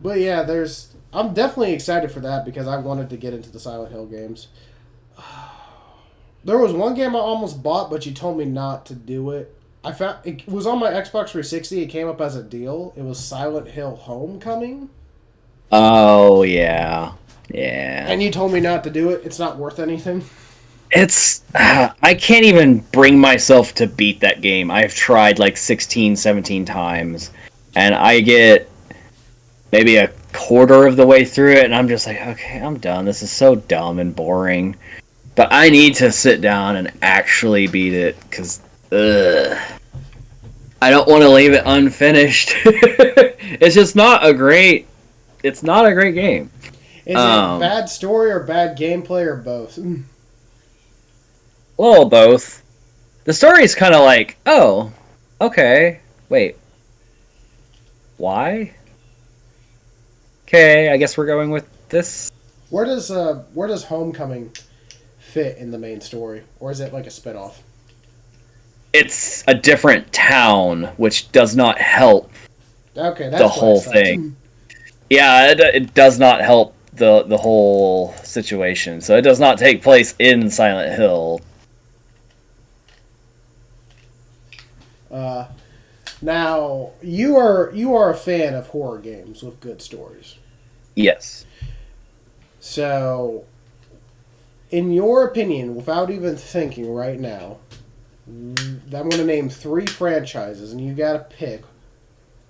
But yeah, I'm definitely excited for that because I wanted to get into the Silent Hill games. There was one game I almost bought, but you told me not to do it. I found it was on my Xbox 360. It came up as a deal. It was Silent Hill Homecoming. Oh, yeah. Yeah. And you told me not to do it. It's not worth anything. I can't even bring myself to beat that game. I've tried like 16, 17 times, and I get maybe a quarter of the way through it, and I'm just like, okay, I'm done. This is so dumb and boring. But I need to sit down and actually beat it, because, I don't want to leave it unfinished. It's just not a great game. Is it bad story or bad gameplay or both? Well, both. The story is kind of like, oh, okay, wait, why? Okay, I guess we're going with this. Where does Homecoming fit in the main story, or is it like a spinoff? It's a different town, which does not help. Okay, that's the whole thing. Yeah, it does not help the whole situation. So it does not take place in Silent Hill. Now you are a fan of horror games with good stories. Yes. So, in your opinion, without even thinking right now, I'm going to name 3 franchises, and you got to pick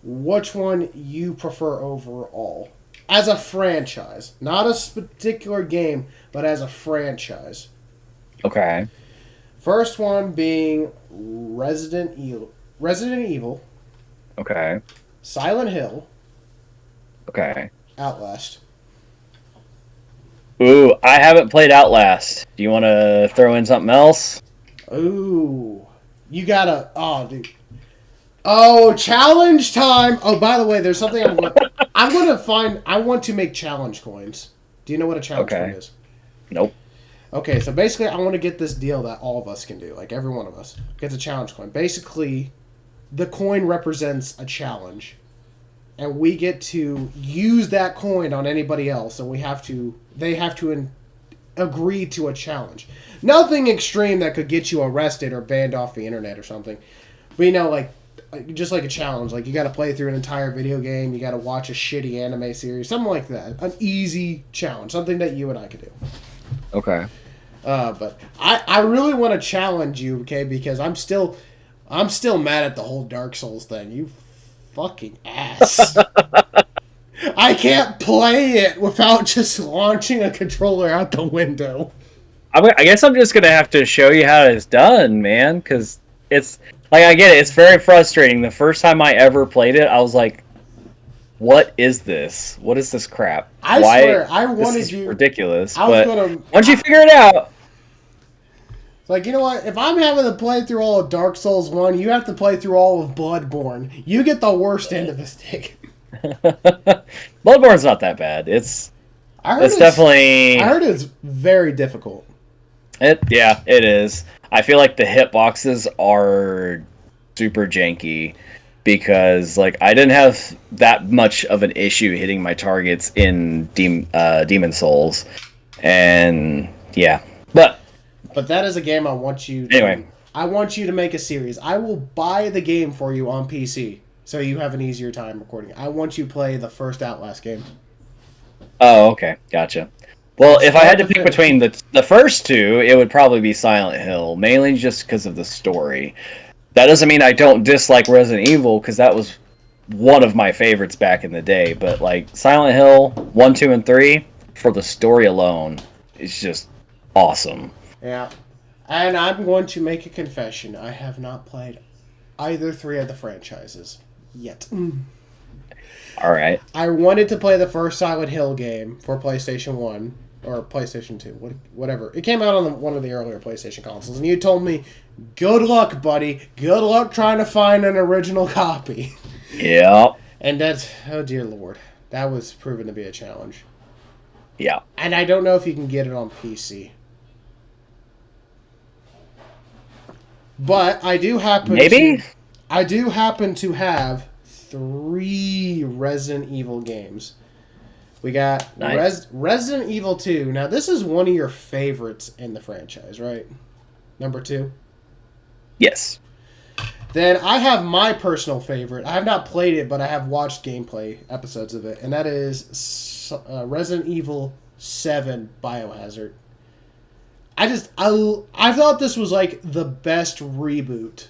which one you prefer overall. As a franchise. Not a particular game, but as a franchise. Okay. First one being Resident Evil. Okay. Silent Hill. Okay. Outlast. Ooh, I haven't played Outlast. Do you want to throw in something else? Ooh. You gotta... Oh, dude. Oh, challenge time! Oh, by the way, there's something I'm going to find. I want to make challenge coins. Do you know what a challenge coin is? Nope. Okay, so basically, I want to get this deal that all of us can do. Like, every one of us gets a challenge coin. Basically, the coin represents a challenge. And we get to use that coin on anybody else. And they have to agree to a challenge. Nothing extreme that could get you arrested or banned off the internet or something. But, like, just like a challenge. Like, you got to play through an entire video game. You got to watch a shitty anime series. Something like that. An easy challenge. Something that you and I could do. Okay. But I really want to challenge you, okay? Because I'm still mad at the whole Dark Souls thing. You fucking ass. I can't play it without just launching a controller out the window. I guess I'm just gonna have to show you how it's done, man. Because it's like, I get it. It's very frustrating. The first time I ever played it, I was like, "What is this? What is this crap? I swear, I wanted you. Ridiculous." But once you figure it out. Like, you know what? If I'm having to play through all of Dark Souls 1, you have to play through all of Bloodborne. You get the worst end of the stick. Bloodborne's not that bad. It's definitely... I heard it's very difficult. It is. I feel like the hitboxes are super janky because, like, I didn't have that much of an issue hitting my targets in Demon Souls. And, yeah. But that is a game I want you to... Anyway. I want you to make a series. I will buy the game for you on PC, so you have an easier time recording. I want you to play the first Outlast game. Oh, okay. Gotcha. Well, if I had to pick between the first two, it would probably be Silent Hill, mainly just because of the story. That doesn't mean I don't dislike Resident Evil, because that was one of my favorites back in the day. But, like, Silent Hill 1, 2, and 3, for the story alone, is just awesome. Yeah. And I'm going to make a confession. I have not played either 3 of the franchises yet. Alright. I wanted to play the first Silent Hill game for PlayStation 1, or PlayStation 2, whatever. It came out on one of the earlier PlayStation consoles, and you told me, good luck, buddy. Good luck trying to find an original copy. Yeah. And that's, oh dear lord, that was proven to be a challenge. Yeah. And I don't know if you can get it on PC. But I do happen to have 3 Resident Evil games. We got nice. Resident Evil 2. Now, this is one of your favorites in the franchise, right? Number 2? Yes. Then I have my personal favorite. I have not played it, but I have watched gameplay episodes of it. And that is Resident Evil 7 Biohazard. I thought this was, like, the best reboot.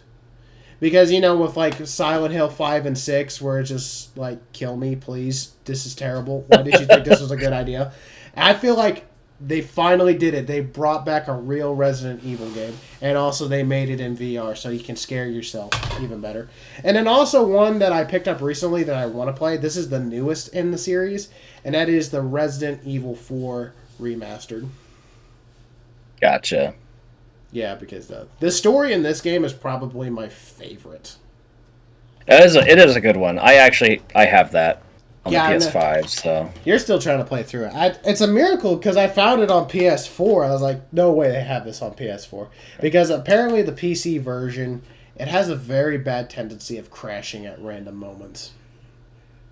Because, with, like, Silent Hill 5 and 6, where it's just, like, kill me, please. This is terrible. Why did you think this was a good idea? And I feel like they finally did it. They brought back a real Resident Evil game. And also they made it in VR, so you can scare yourself even better. And then also one that I picked up recently that I want to play. This is the newest in the series. And that is the Resident Evil 4 Remastered. Gotcha. Yeah, because the story in this game is probably my favorite. It is a good one. I have that on the PS5, so... You're still trying to play through it. It's a miracle, because I found it on PS4. I was like, no way they have this on PS4. Because apparently the PC version, it has a very bad tendency of crashing at random moments.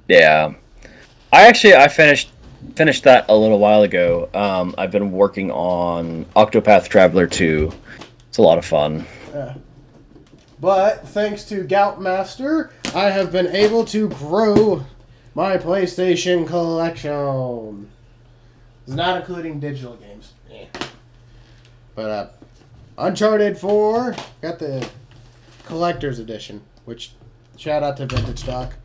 Yeah. I finished that a little while ago. I've been working on Octopath Traveler 2. It's a lot of fun. Yeah. But thanks to Goutmaster, I have been able to grow my PlayStation collection. It's not including digital games. Yeah. But Uncharted 4 got the collector's edition, which shout out to Vintage Stock.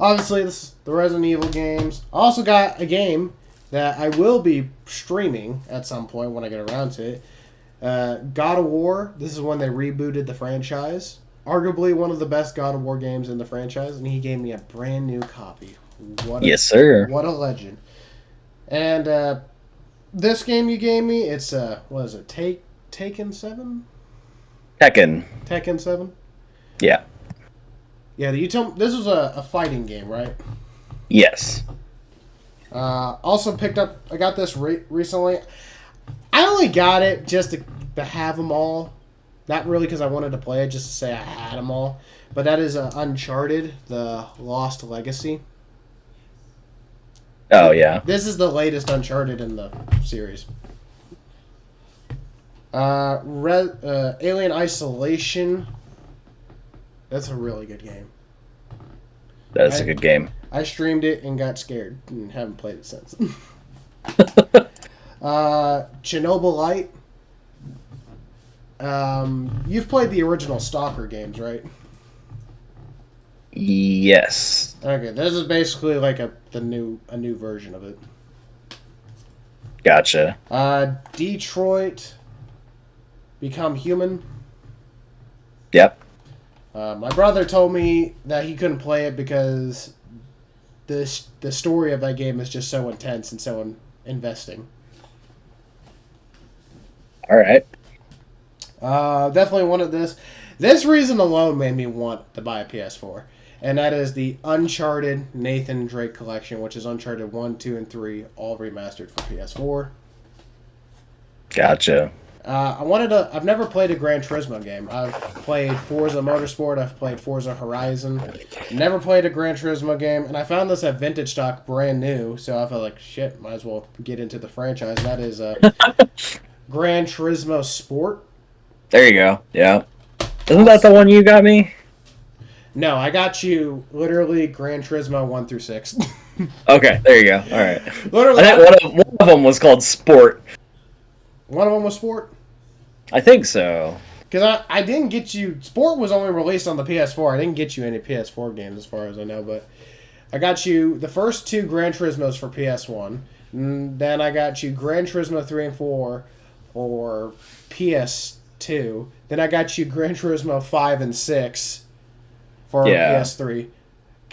Obviously, this is the Resident Evil games. I also got a game that I will be streaming at some point when I get around to it. God of War. This is when they rebooted the franchise. Arguably one of the best God of War games in the franchise, and he gave me a brand new copy. Yes, sir. What a legend. And this game you gave me, it's, what is it, Taken 7? Tekken 7? Yeah. Yeah, you told this was a fighting game, right? Yes. Also picked up. I got this recently. I only got it just to have them all. Not really because I wanted to play it, just to say I had them all. But that is Uncharted: The Lost Legacy. Oh yeah. This is the latest Uncharted in the series. Alien Isolation. That's a really good game. That's a good game. I streamed it and got scared and haven't played it since. Chernobyl Light. You've played the original Stalker games, right? Yes. Okay, this is basically like a new version of it. Gotcha. Detroit Become Human. Yep. My brother told me that he couldn't play it because the story of that game is just so intense and so investing. All right. Definitely wanted this. This reason alone made me want to buy a PS4. And that is the Uncharted Nathan Drake Collection, which is Uncharted 1, 2, and 3, all remastered for PS4. Gotcha. I've never played a Gran Turismo game. I've played Forza Motorsport, I've played Forza Horizon. Never played a Gran Turismo game, and I found this at Vintage Stock brand new, so I felt like, shit, might as well get into the franchise. That is Gran Turismo Sport. There you go. Yeah. Isn't that the one you got me? No, I got you literally Gran Turismo 1 through 6. Okay, there you go. All right. Literally, I think one of them was called Sport. One of them was Sport? I think so. Because I didn't get you... Sport was only released on the PS4. I didn't get you any PS4 games as far as I know, but I got you the first 2 Gran Turismos for PS1. Then I got you Gran Turismo 3 and 4 for PS2. Then I got you Gran Turismo 5 and 6 for PS3.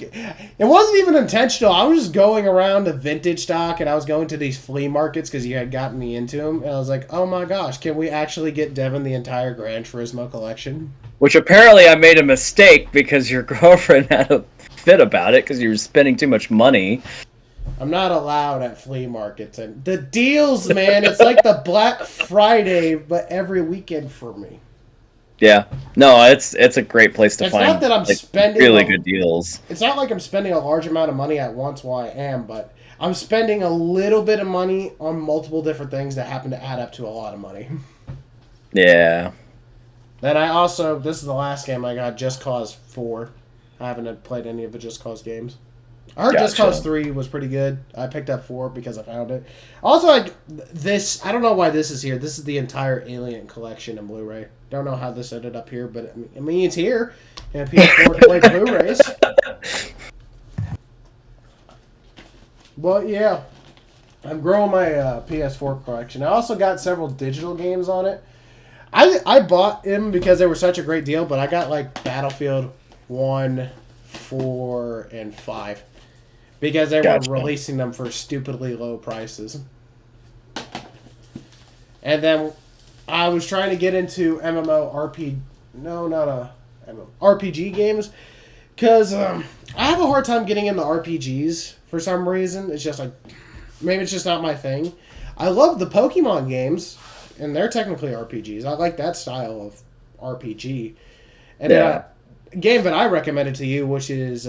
It wasn't even intentional. I was just going around to Vintage Stock and I was going to these flea markets because you had gotten me into them. And I was like, oh my gosh, can we actually get Devin the entire Gran Turismo collection? Which apparently I made a mistake because your girlfriend had a fit about it because you were spending too much money. I'm not allowed at flea markets. And the deals, man, it's like the Black Friday, but every weekend for me. Yeah. No, it's a great place to find not that I'm spending really good deals. It's not like I'm spending a large amount of money at once while I am, but I'm spending a little bit of money on multiple different things that happen to add up to a lot of money. Yeah. Then I also, this is the last game I got, Just Cause 4. I haven't played any of the Just Cause games. I heard Just Cause 3 was pretty good. I picked up 4 because I found it. Also, like, this, I don't know why this is here. This is the entire Alien collection in Blu-ray. Don't know how this ended up here, but I mean it's here. And PS4 played Blu-rays. But yeah, I'm growing my PS4 collection. I also got several digital games on it. I bought them because they were such a great deal, but I got like Battlefield 1, 4, and 5. Because they were releasing them for stupidly low prices. And then I was trying to get into RPG games. Because I have a hard time getting into RPGs for some reason. It's just like, maybe it's just not my thing. I love the Pokemon games, and they're technically RPGs. I like that style of RPG. And a game that I recommended to you, which is...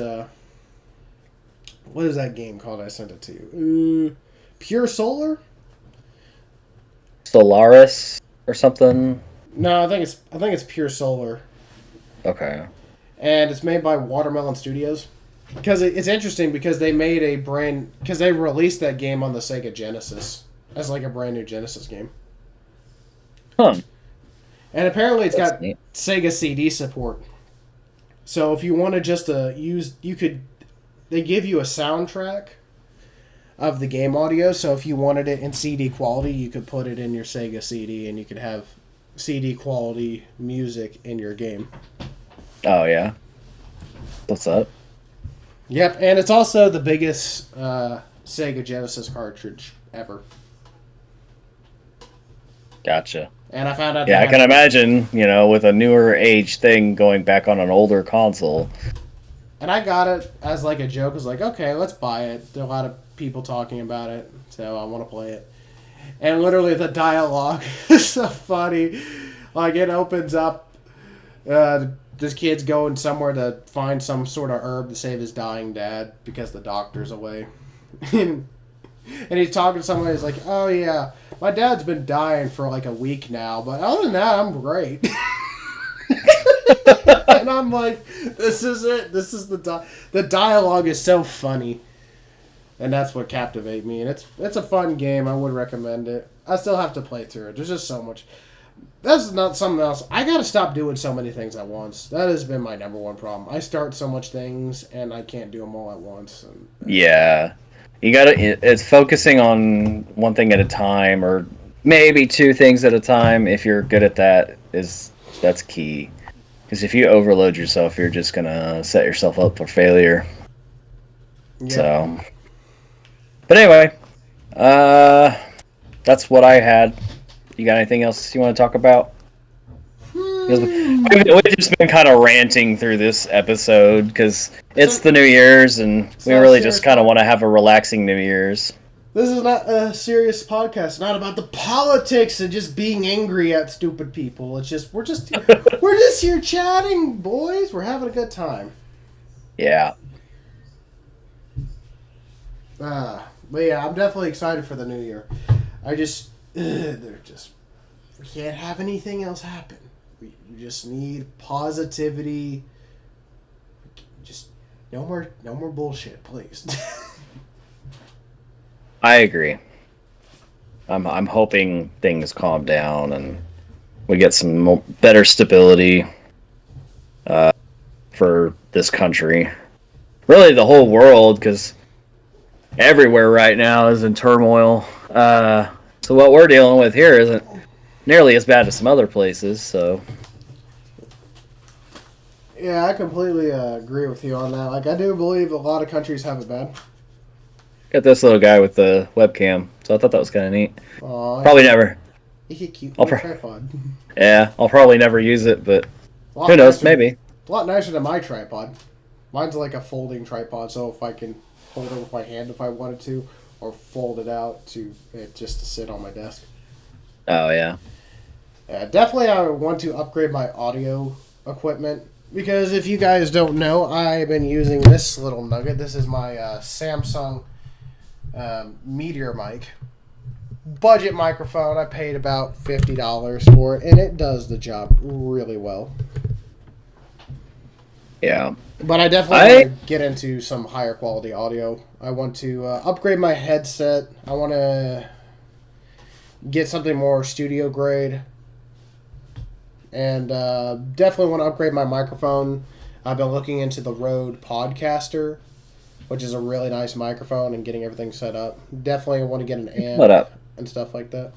what is that game called I sent it to you? Pure Solar? Solaris or something? No, I think it's Pure Solar. Okay. And it's made by Watermelon Studios. Because it's interesting because they made because they released that game on the Sega Genesis as like a brand new Genesis game. Huh. And apparently it's That's got neat. Sega CD support. So if you wanted just to use, they give you a soundtrack of the game audio. So if you wanted it in CD quality, you could put it in your Sega CD and you could have CD quality music in your game. Oh, yeah. What's up? Yep, and it's also the biggest Sega Genesis cartridge ever. Gotcha. And I found out... Yeah, I can imagine, with a newer age thing going back on an older console. And I got it as like a joke. I was like, okay, let's buy it. There are a lot of people talking about it, so I want to play it. And literally the dialogue is so funny. Like, it opens up, this kid's going somewhere to find some sort of herb to save his dying dad because the doctor's away. And he's talking to somebody. He's like, oh yeah, my dad's been dying for like a week now, but other than that, I'm great. And I'm like, this is it. This is the dialogue is so funny. And that's what captivated me. And it's a fun game. I would recommend it. I still have to play through it. There's just so much. That's not something else. I got to stop doing so many things at once. That has been my number one problem. I start so much things, and I can't do them all at once. Yeah. You got to... It's focusing on one thing at a time, or maybe two things at a time. If you're good at that, that's key. Because if you overload yourself, you're just going to set yourself up for failure. Yeah. So... But anyway, that's what I had. You got anything else you want to talk about? We've just been kind of ranting through this episode because it's the New Year's, and we really just kind of want to have a relaxing New Year's. This is not a serious podcast. Not about the politics and just being angry at stupid people. It's just we're just here chatting, boys. We're having a good time. Yeah. But yeah, I'm definitely excited for the new year. We can't have anything else happen. We just need positivity. Just no more bullshit, please. I agree. I'm hoping things calm down and we get some better stability for this country. Really, the whole world, because everywhere right now is in turmoil. So what we're dealing with here isn't nearly as bad as some other places. So yeah, I completely agree with you on that. Like, I do believe a lot of countries have it bad. Got this little guy with the webcam, so I thought that was kind of neat. Aww, probably never. He's a cute little tripod. Yeah, I'll probably never use it, but who knows? Maybe. A lot nicer than my tripod. Mine's like a folding tripod, so if I can hold it with my hand if I wanted to, or fold it out just to sit on my desk. Oh, yeah. Definitely I want to upgrade my audio equipment, because if you guys don't know, I've been using this little nugget. This is my Samsung Meteor mic. Budget microphone. I paid about $50 for it, and it does the job really well. Yeah. But I definitely want to get into some higher quality audio. I want to upgrade my headset. I want to get something more studio grade. And definitely want to upgrade my microphone. I've been looking into the Rode Podcaster, which is a really nice microphone, and getting everything set up. Definitely want to get an amp and stuff like that.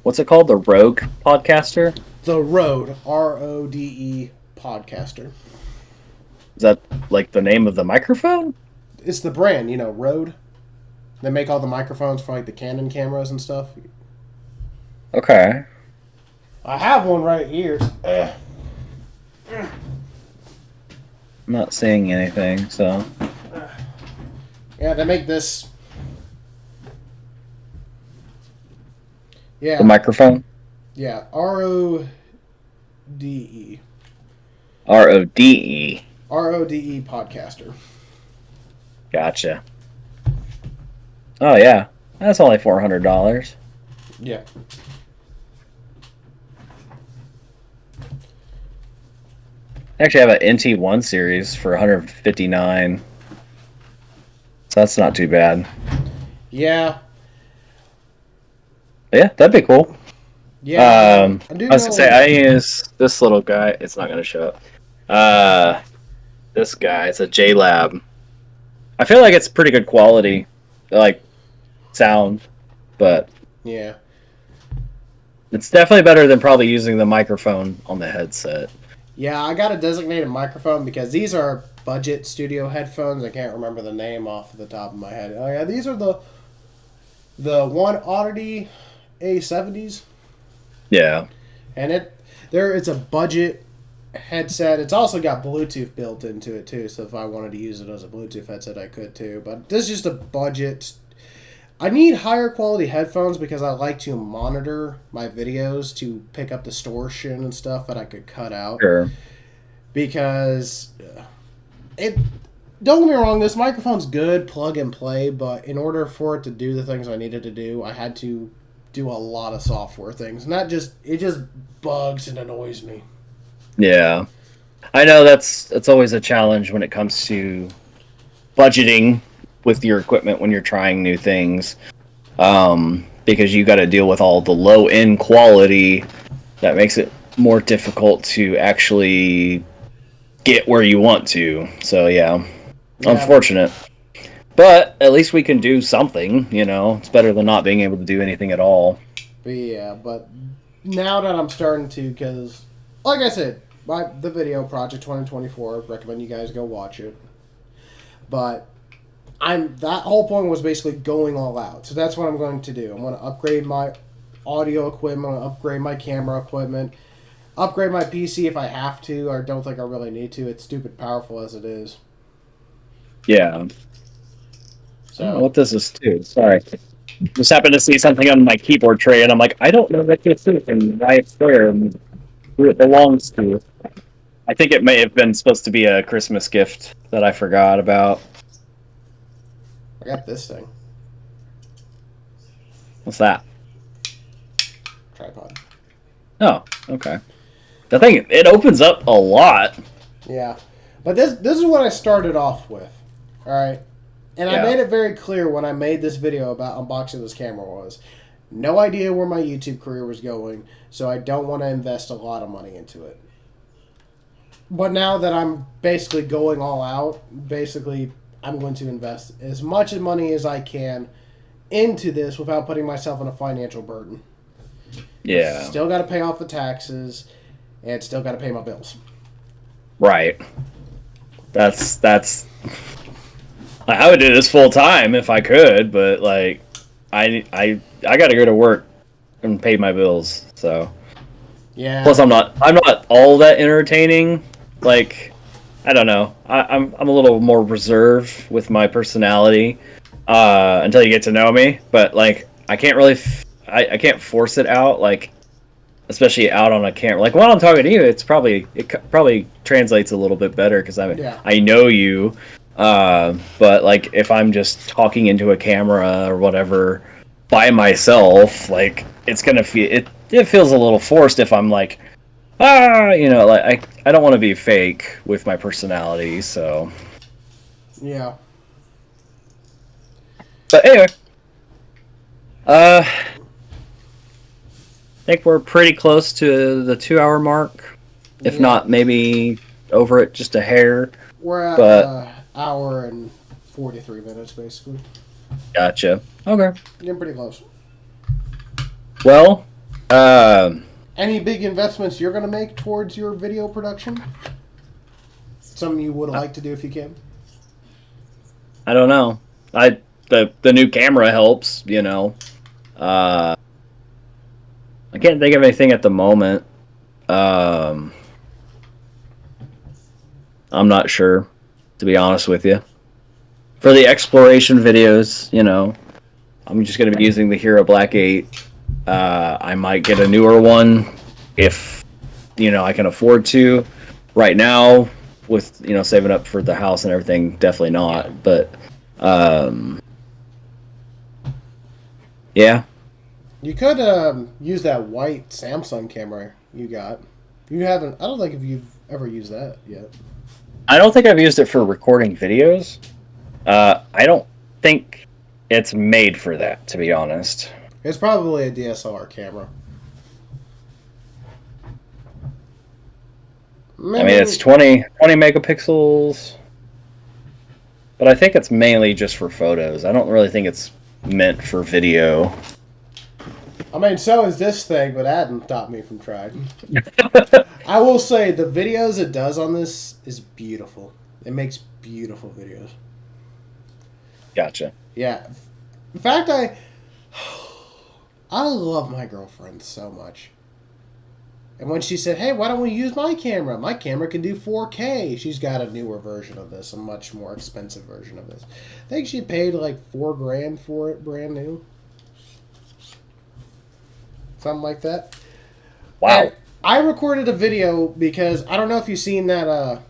What's it called? The Rogue Podcaster? The Rode, RODE Podcaster. Is that like the name of the microphone? It's the brand, Rode. They make all the microphones for like the Canon cameras and stuff. Okay. I have one right here. I'm not seeing anything, so. Yeah, they make this. Yeah. The microphone? Yeah, RODE. RODE. RODE Podcaster. Gotcha. Oh, yeah. That's only $400. Yeah. I actually have an NT1 series for $159. So that's not too bad. Yeah. Yeah, that'd be cool. Yeah. I was gonna say I use this little guy. It's not gonna show up. This guy. It's a JLab. I feel like it's pretty good quality, like sound, but yeah, it's definitely better than probably using the microphone on the headset. Yeah, I got a designated microphone because these are budget studio headphones. I can't remember the name off the top of my head. Oh yeah, these are the One Oddity A70s. Yeah. And it's a budget headset. It's also got Bluetooth built into it too, so if I wanted to use it as a Bluetooth headset, I could too. But this is just a budget. I need higher quality headphones because I like to monitor my videos to pick up distortion and stuff that I could cut out. Sure. Because it. Don't get me wrong, this microphone's good, plug and play, but in order for it to do the things I needed to do, I had to do a lot of software things. Not just it just bugs and annoys me. Yeah. I know that's always a challenge when it comes to budgeting with your equipment when you're trying new things. Because you got to deal with all the low end quality that makes it more difficult to actually get where you want to. So yeah. Unfortunate. But at least we can do something, you know. It's better than not being able to do anything at all. But yeah, but now that I'm starting to, because, like I said, the video Project 2024, recommend you guys go watch it. But that whole point was basically going all out. So that's what I'm going to do. I'm going to upgrade my audio equipment, I'm going to upgrade my camera equipment, upgrade my PC if I have to. I don't think I really need to. It's stupid powerful as it is. Yeah. So, I don't know what this is too. Sorry. Just happened to see something on my keyboard tray, and I'm like, I don't know what this is and why it's there and who it belongs to. I think it may have been supposed to be a Christmas gift that I forgot about. I got this thing. What's that? Tripod. Oh, okay. The thing, it opens up a lot. Yeah. But this is what I started off with. Alright? And I made it very clear when I made this video about unboxing this camera was, no idea where my YouTube career was going, so I don't want to invest a lot of money into it. But now that I'm basically going all out, basically I'm going to invest as much money as I can into this without putting myself in a financial burden. Yeah. Still got to pay off the taxes, and still got to pay my bills. Right. That's I would do this full time if I could, but like I got to go to work and pay my bills. So yeah. Plus, I'm not all that entertaining. Like, I don't know. I'm a little more reserved with my personality until you get to know me. But like, I can't really I can't force it out. Like, especially out on a camera. Like while I'm talking to you, it probably translates a little bit better because I know you. But like if I'm just talking into a camera or whatever by myself, like it's gonna feel it feels a little forced if I'm like, like I don't want to be fake with my personality, so yeah. But anyway, I think we're pretty close to the 2-hour mark, if not maybe over it just a hair. We're at hour and 43 minutes, basically. Gotcha. Okay. Getting pretty close. Well, any big investments you're going to make towards your video production? Something you would like to do if you can? I don't know. The new camera helps, you know. I can't think of anything at the moment. I'm not sure, to be honest with you. For the exploration videos, you know, I'm just going to be using the Hero Black 8. I might get a newer one if, you know, I can afford to. Right now, with, you know, saving up for the house and everything, definitely not. But, yeah. You could use that white Samsung camera you got. You haven't. I don't think if you've ever used that yet. I don't think I've used it for recording videos. I don't think it's made for that, to be honest. It's probably a DSLR camera. Maybe. I mean, it's 20 megapixels. But I think it's mainly just for photos. I don't really think it's meant for video. I mean, so is this thing, but that didn't stop me from trying. I will say, the videos it does on this is beautiful. It makes beautiful videos. Gotcha. Yeah. In fact, I love my girlfriend so much. And when she said, hey, why don't we use my camera? My camera can do 4K. She's got a newer version of this, a much more expensive version of this. I think she paid like $4,000 for it, brand new. Something like that. Wow. And I recorded a video because I don't know if you've seen that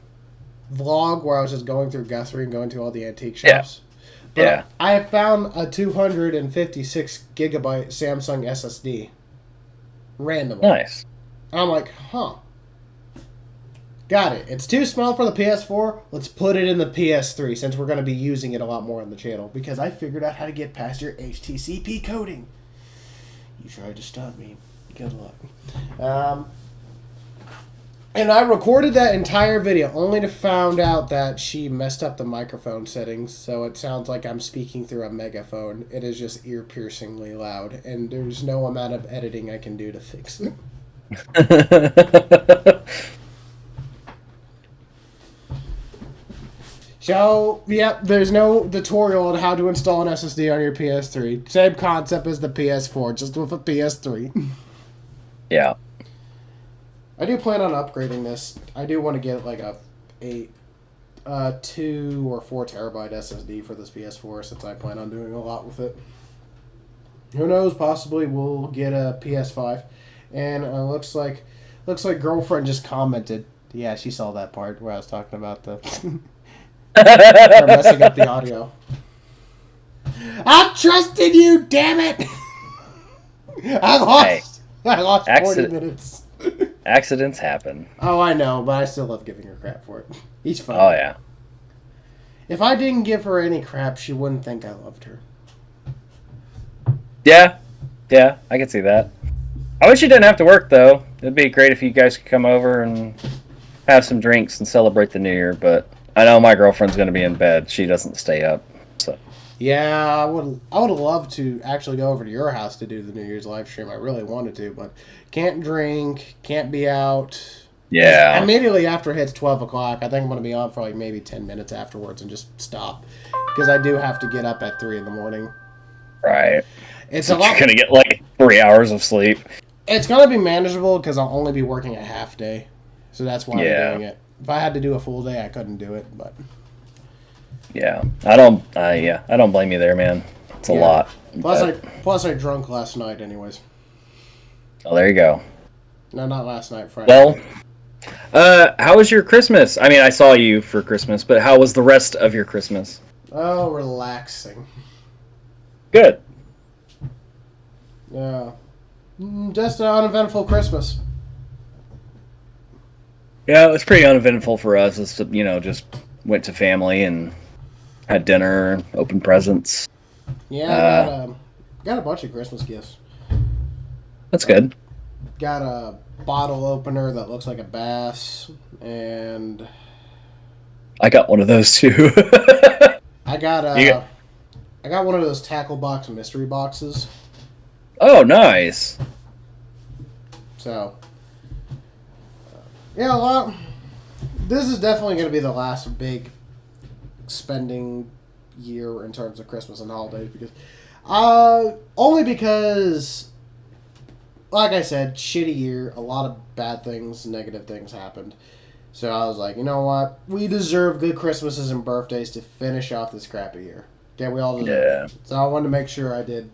vlog where I was just going through Guthrie and going to all the antique shops. But yeah. I found a 256 gigabyte Samsung SSD. Randomly. Nice. And I'm like, huh. Got it. It's too small for the PS4. Let's put it in the PS3 since we're going to be using it a lot more on the channel. Because I figured out how to get past your HTCP coding. You tried to stop me. Good luck. And I recorded that entire video only to find out that she messed up the microphone settings. So it sounds like I'm speaking through a megaphone. It is just ear-piercingly loud. And there's no amount of editing I can do to fix it. So, yep, there's no tutorial on how to install an SSD on your PS3. Same concept as the PS4, just with a PS3. Yeah. I do plan on upgrading this. I do want to get like a 2 or 4 terabyte SSD for this PS4 since I plan on doing a lot with it. Who knows? Possibly we'll get a PS5. And looks like girlfriend just commented. Yeah, she saw that part where I was talking about the or messing up the audio. I trusted you, damn it! I lost 40 minutes. Accidents happen. Oh, I know, but I still love giving her crap for it. He's fun. Oh yeah. If I didn't give her any crap, she wouldn't think I loved her. Yeah, I can see that. I wish you didn't have to work, though. It'd be great if you guys could come over and have some drinks and celebrate the New Year, but I know my girlfriend's going to be in bed. She doesn't stay up, so. Yeah, I would love to actually go over to your house to do the New Year's live stream. I really wanted to, but can't drink, can't be out. Yeah. Immediately after it hits 12 o'clock, I think I'm going to be on for like maybe 10 minutes afterwards and just stop. Because I do have to get up at 3 in the morning. Right. It's so you're going to get like 3 hours of sleep. It's going to be manageable because I'll only be working a half day. So that's why I'm doing it. If I had to do a full day, I couldn't do it, but... Yeah. I don't blame you there, man. It's a lot. Plus I drunk last night anyways. Oh, there you go. No, not last night, Friday. Well, how was your Christmas? I mean, I saw you for Christmas, but how was the rest of your Christmas? Oh, relaxing. Good. Yeah. Just an uneventful Christmas. Yeah, it was pretty uneventful for us. It's, just went to family and had dinner, opened presents. Yeah, got a bunch of Christmas gifts. That's good. Got a bottle opener that looks like a bass, and I got one of those too. I got one of those tackle box mystery boxes. Oh, nice. So, yeah, well, this is definitely going to be the last big spending year in terms of Christmas and holidays because, only because, like I said, shitty year, a lot of bad things, negative things happened. So I was like, you know what? We deserve good Christmases and birthdays to finish off this crappy year. Yeah, we all deserve it. So I wanted to make sure I did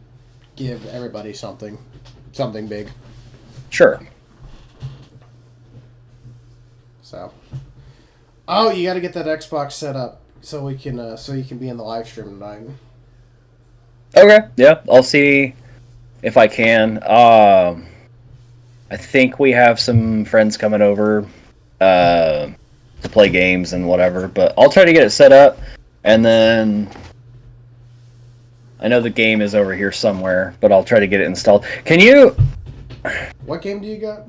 give everybody something big. Sure. So, you got to get that Xbox set up so we can so you can be in the live stream tonight. Okay. Yeah, I'll see if I can. I think we have some friends coming over to play games and whatever, but I'll try to get it set up, and then I know the game is over here somewhere, but I'll try to get it installed. Can you... What game do you got?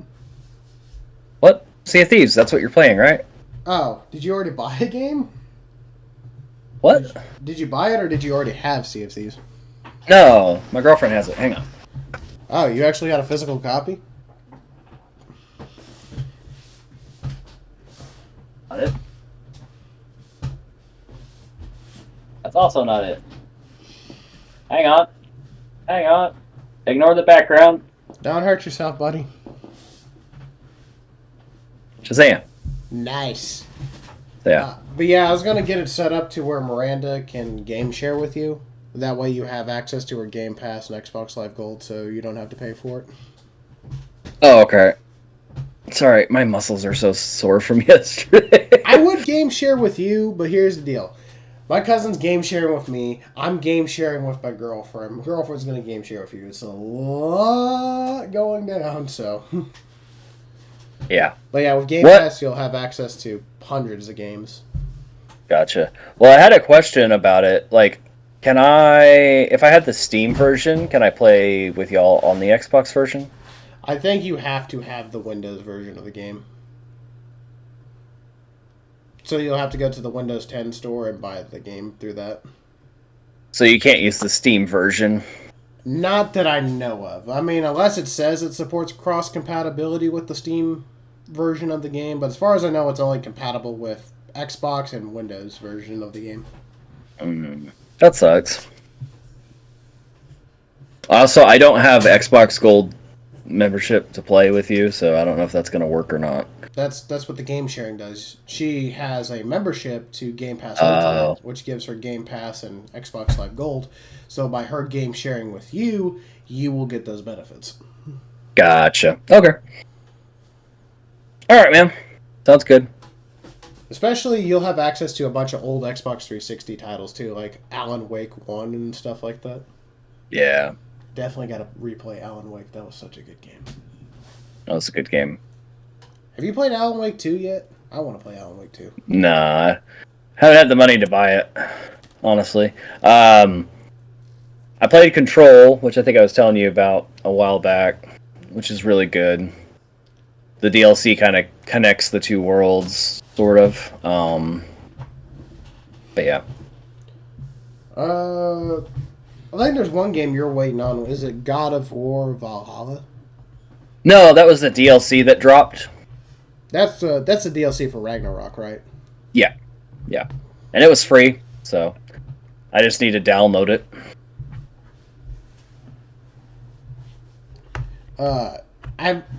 What? Sea of Thieves, that's what you're playing, right? Oh, did you already buy a game? What? Did you buy it, or did you already have Sea of Thieves? No, my girlfriend has it. Hang on. Oh, you actually got a physical copy? Not it. That's also not it. Hang on. Ignore the background. Don't hurt yourself, buddy. Shazam. Nice. Yeah. But yeah, I was going to get it set up to where Miranda can game share with you. That way you have access to her Game Pass and Xbox Live Gold, so you don't have to pay for it. Oh, okay. Sorry, my muscles are so sore from yesterday. I would game share with you, but here's the deal. My cousin's game sharing with me. I'm game sharing with my girlfriend. My girlfriend's going to game share with you. It's a lot going down, so... Yeah. But yeah, with Game Pass, you'll have access to hundreds of games. Gotcha. Well, I had a question about it. Like, can I, if I had the Steam version, can I play with y'all on the Xbox version? I think you have to have the Windows version of the game. So you'll have to go to the Windows 10 store and buy the game through that. So you can't use the Steam version? Not that I know of. I mean, unless it says it supports cross-compatibility with the Steam version of the game. But as far as I know, it's only compatible with Xbox and Windows version of the game. That sucks. Also, I don't have Xbox Gold membership to play with you, so I don't know if that's going to work or not. That's what the game sharing does. She has a membership to Game Pass Ultimate, which gives her Game Pass and Xbox Live Gold. So by her game sharing with you, you will get those benefits. Gotcha. Okay. All right, man. Sounds good. Especially, you'll have access to a bunch of old Xbox 360 titles, too, like Alan Wake 1 and stuff like that. Yeah. Definitely got to replay Alan Wake. That was such a good game. That was a good game. Have you played Alan Wake 2 yet? I want to play Alan Wake 2. Nah. Haven't had the money to buy it, honestly. I played Control, which I think I was telling you about a while back, which is really good. The DLC kind of connects the two worlds, sort of. But yeah. I think there's one game you're waiting on. Is it God of War Valhalla? No, that was the DLC that dropped. That's the DLC for Ragnarok, right? Yeah. Yeah. And it was free, so I just need to download it.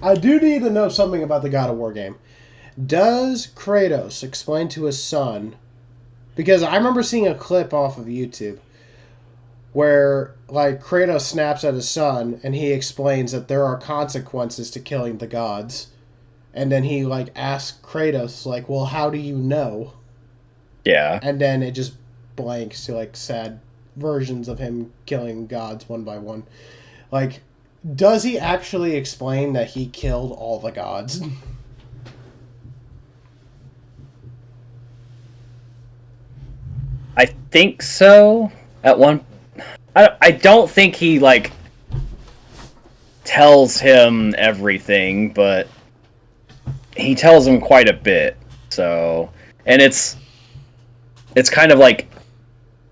I do need to know something about the God of War game. Does Kratos explain to his son... Because I remember seeing a clip off of YouTube where, like, Kratos snaps at his son and he explains that there are consequences to killing the gods. And then he, like, asks Kratos, like, well, how do you know? Yeah. And then it just blanks to, like, sad versions of him killing gods one by one. Like, does he actually explain that he killed all the gods? I think so. At one... I don't think he, like, tells him everything, but he tells him quite a bit. So... And it's kind of, like,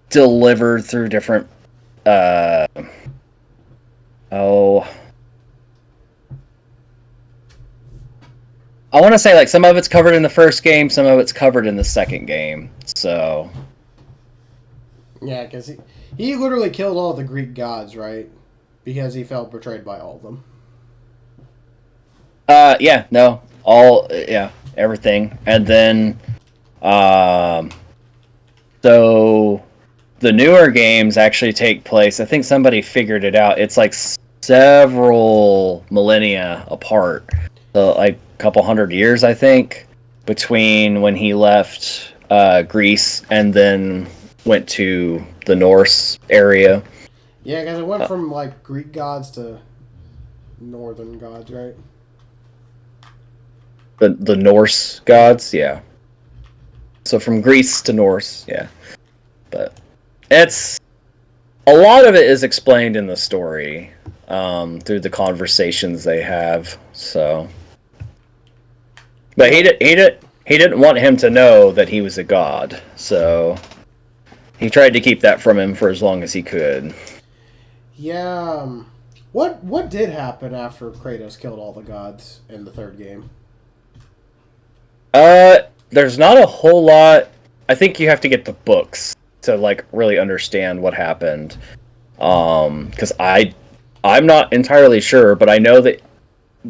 delivered through different... I want to say, like, some of it's covered in the first game, some of it's covered in the second game, so... Yeah, because he literally killed all the Greek gods, right? Because he felt betrayed by all of them. Yeah, no. Everything. And then, so the newer games actually take place, I think somebody figured it out, it's like several millennia apart. So, like, a couple hundred years, I think, between when he left Greece and then went to the Norse area. Yeah, because it went from, like, Greek gods to northern gods, right? The Norse gods, yeah. So from Greece to Norse, yeah. But it's... A lot of it is explained in the story through the conversations they have, so... But he didn't want him to know that he was a god, so... He tried to keep that from him for as long as he could. Yeah. What did happen after Kratos killed all the gods in the third game? There's not a whole lot. I think you have to get the books to, like, really understand what happened. Because I'm not entirely sure, but I know that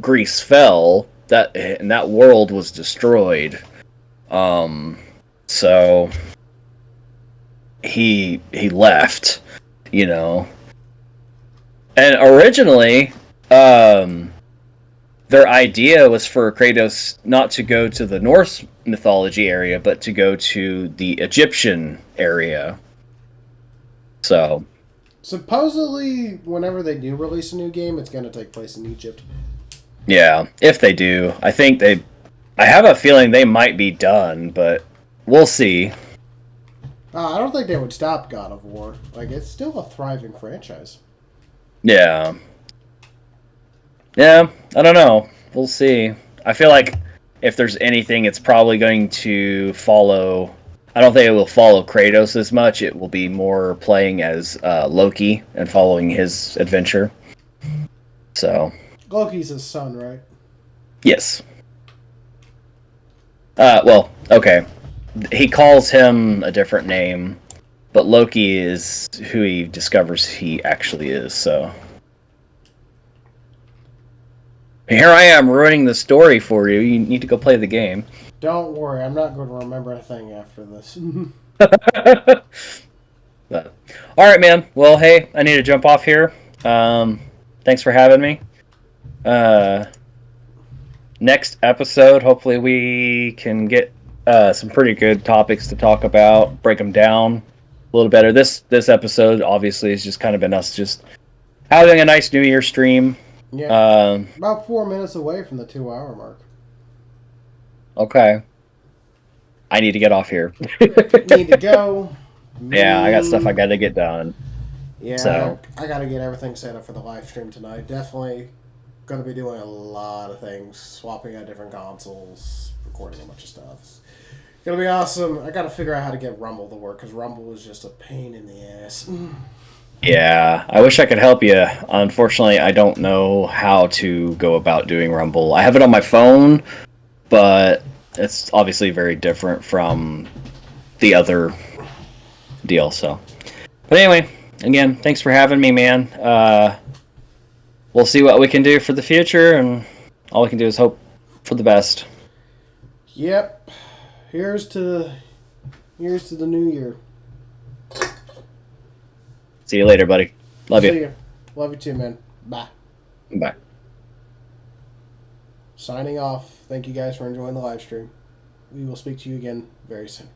Greece fell, that world was destroyed. So he left, you know. And originally, their idea was for Kratos not to go to the Norse mythology area, but to go to the Egyptian area. So, supposedly, whenever they do release a new game, it's going to take place in Egypt. Yeah, if they do. I have a feeling they might be done, but we'll see. I don't think they would stop God of War. Like, it's still a thriving franchise. Yeah. Yeah, I don't know. We'll see. I feel like if there's anything, it's probably going to follow... I don't think it will follow Kratos as much. It will be more playing as Loki and following his adventure. So... Loki's his son, right? Yes. Well, okay. He calls him a different name, but Loki is who he discovers he actually is, so... Here I am ruining the story for you. You need to go play the game. Don't worry, I'm not going to remember a thing after this. But, all right, man. Well, hey, I need to jump off here. Thanks for having me. Next episode, hopefully we can get some pretty good topics to talk about, break them down a little better. This episode, obviously, has just kind of been us just having a nice New Year stream. Yeah, about 4 minutes away from the 2-hour mark. Okay. I need to get off here. Need to go. Yeah, I got stuff I got to get done. Yeah, so. I got to get everything set up for the live stream tonight. Definitely going to be doing a lot of things. Swapping out different consoles, recording a bunch of stuff. It's going to be awesome. I got to figure out how to get Rumble to work, because Rumble is just a pain in the ass. Yeah, I wish I could help you. Unfortunately, I don't know how to go about doing Rumble. I have it on my phone, but it's obviously very different from the other deal. So, but anyway, again, thanks for having me, man. We'll see what we can do for the future, and all we can do is hope for the best. Yep. Here's to the new year. See you later, buddy. Love you. Love you too, man. Bye. Bye. Signing off. Thank you guys for enjoying the live stream. We will speak to you again very soon.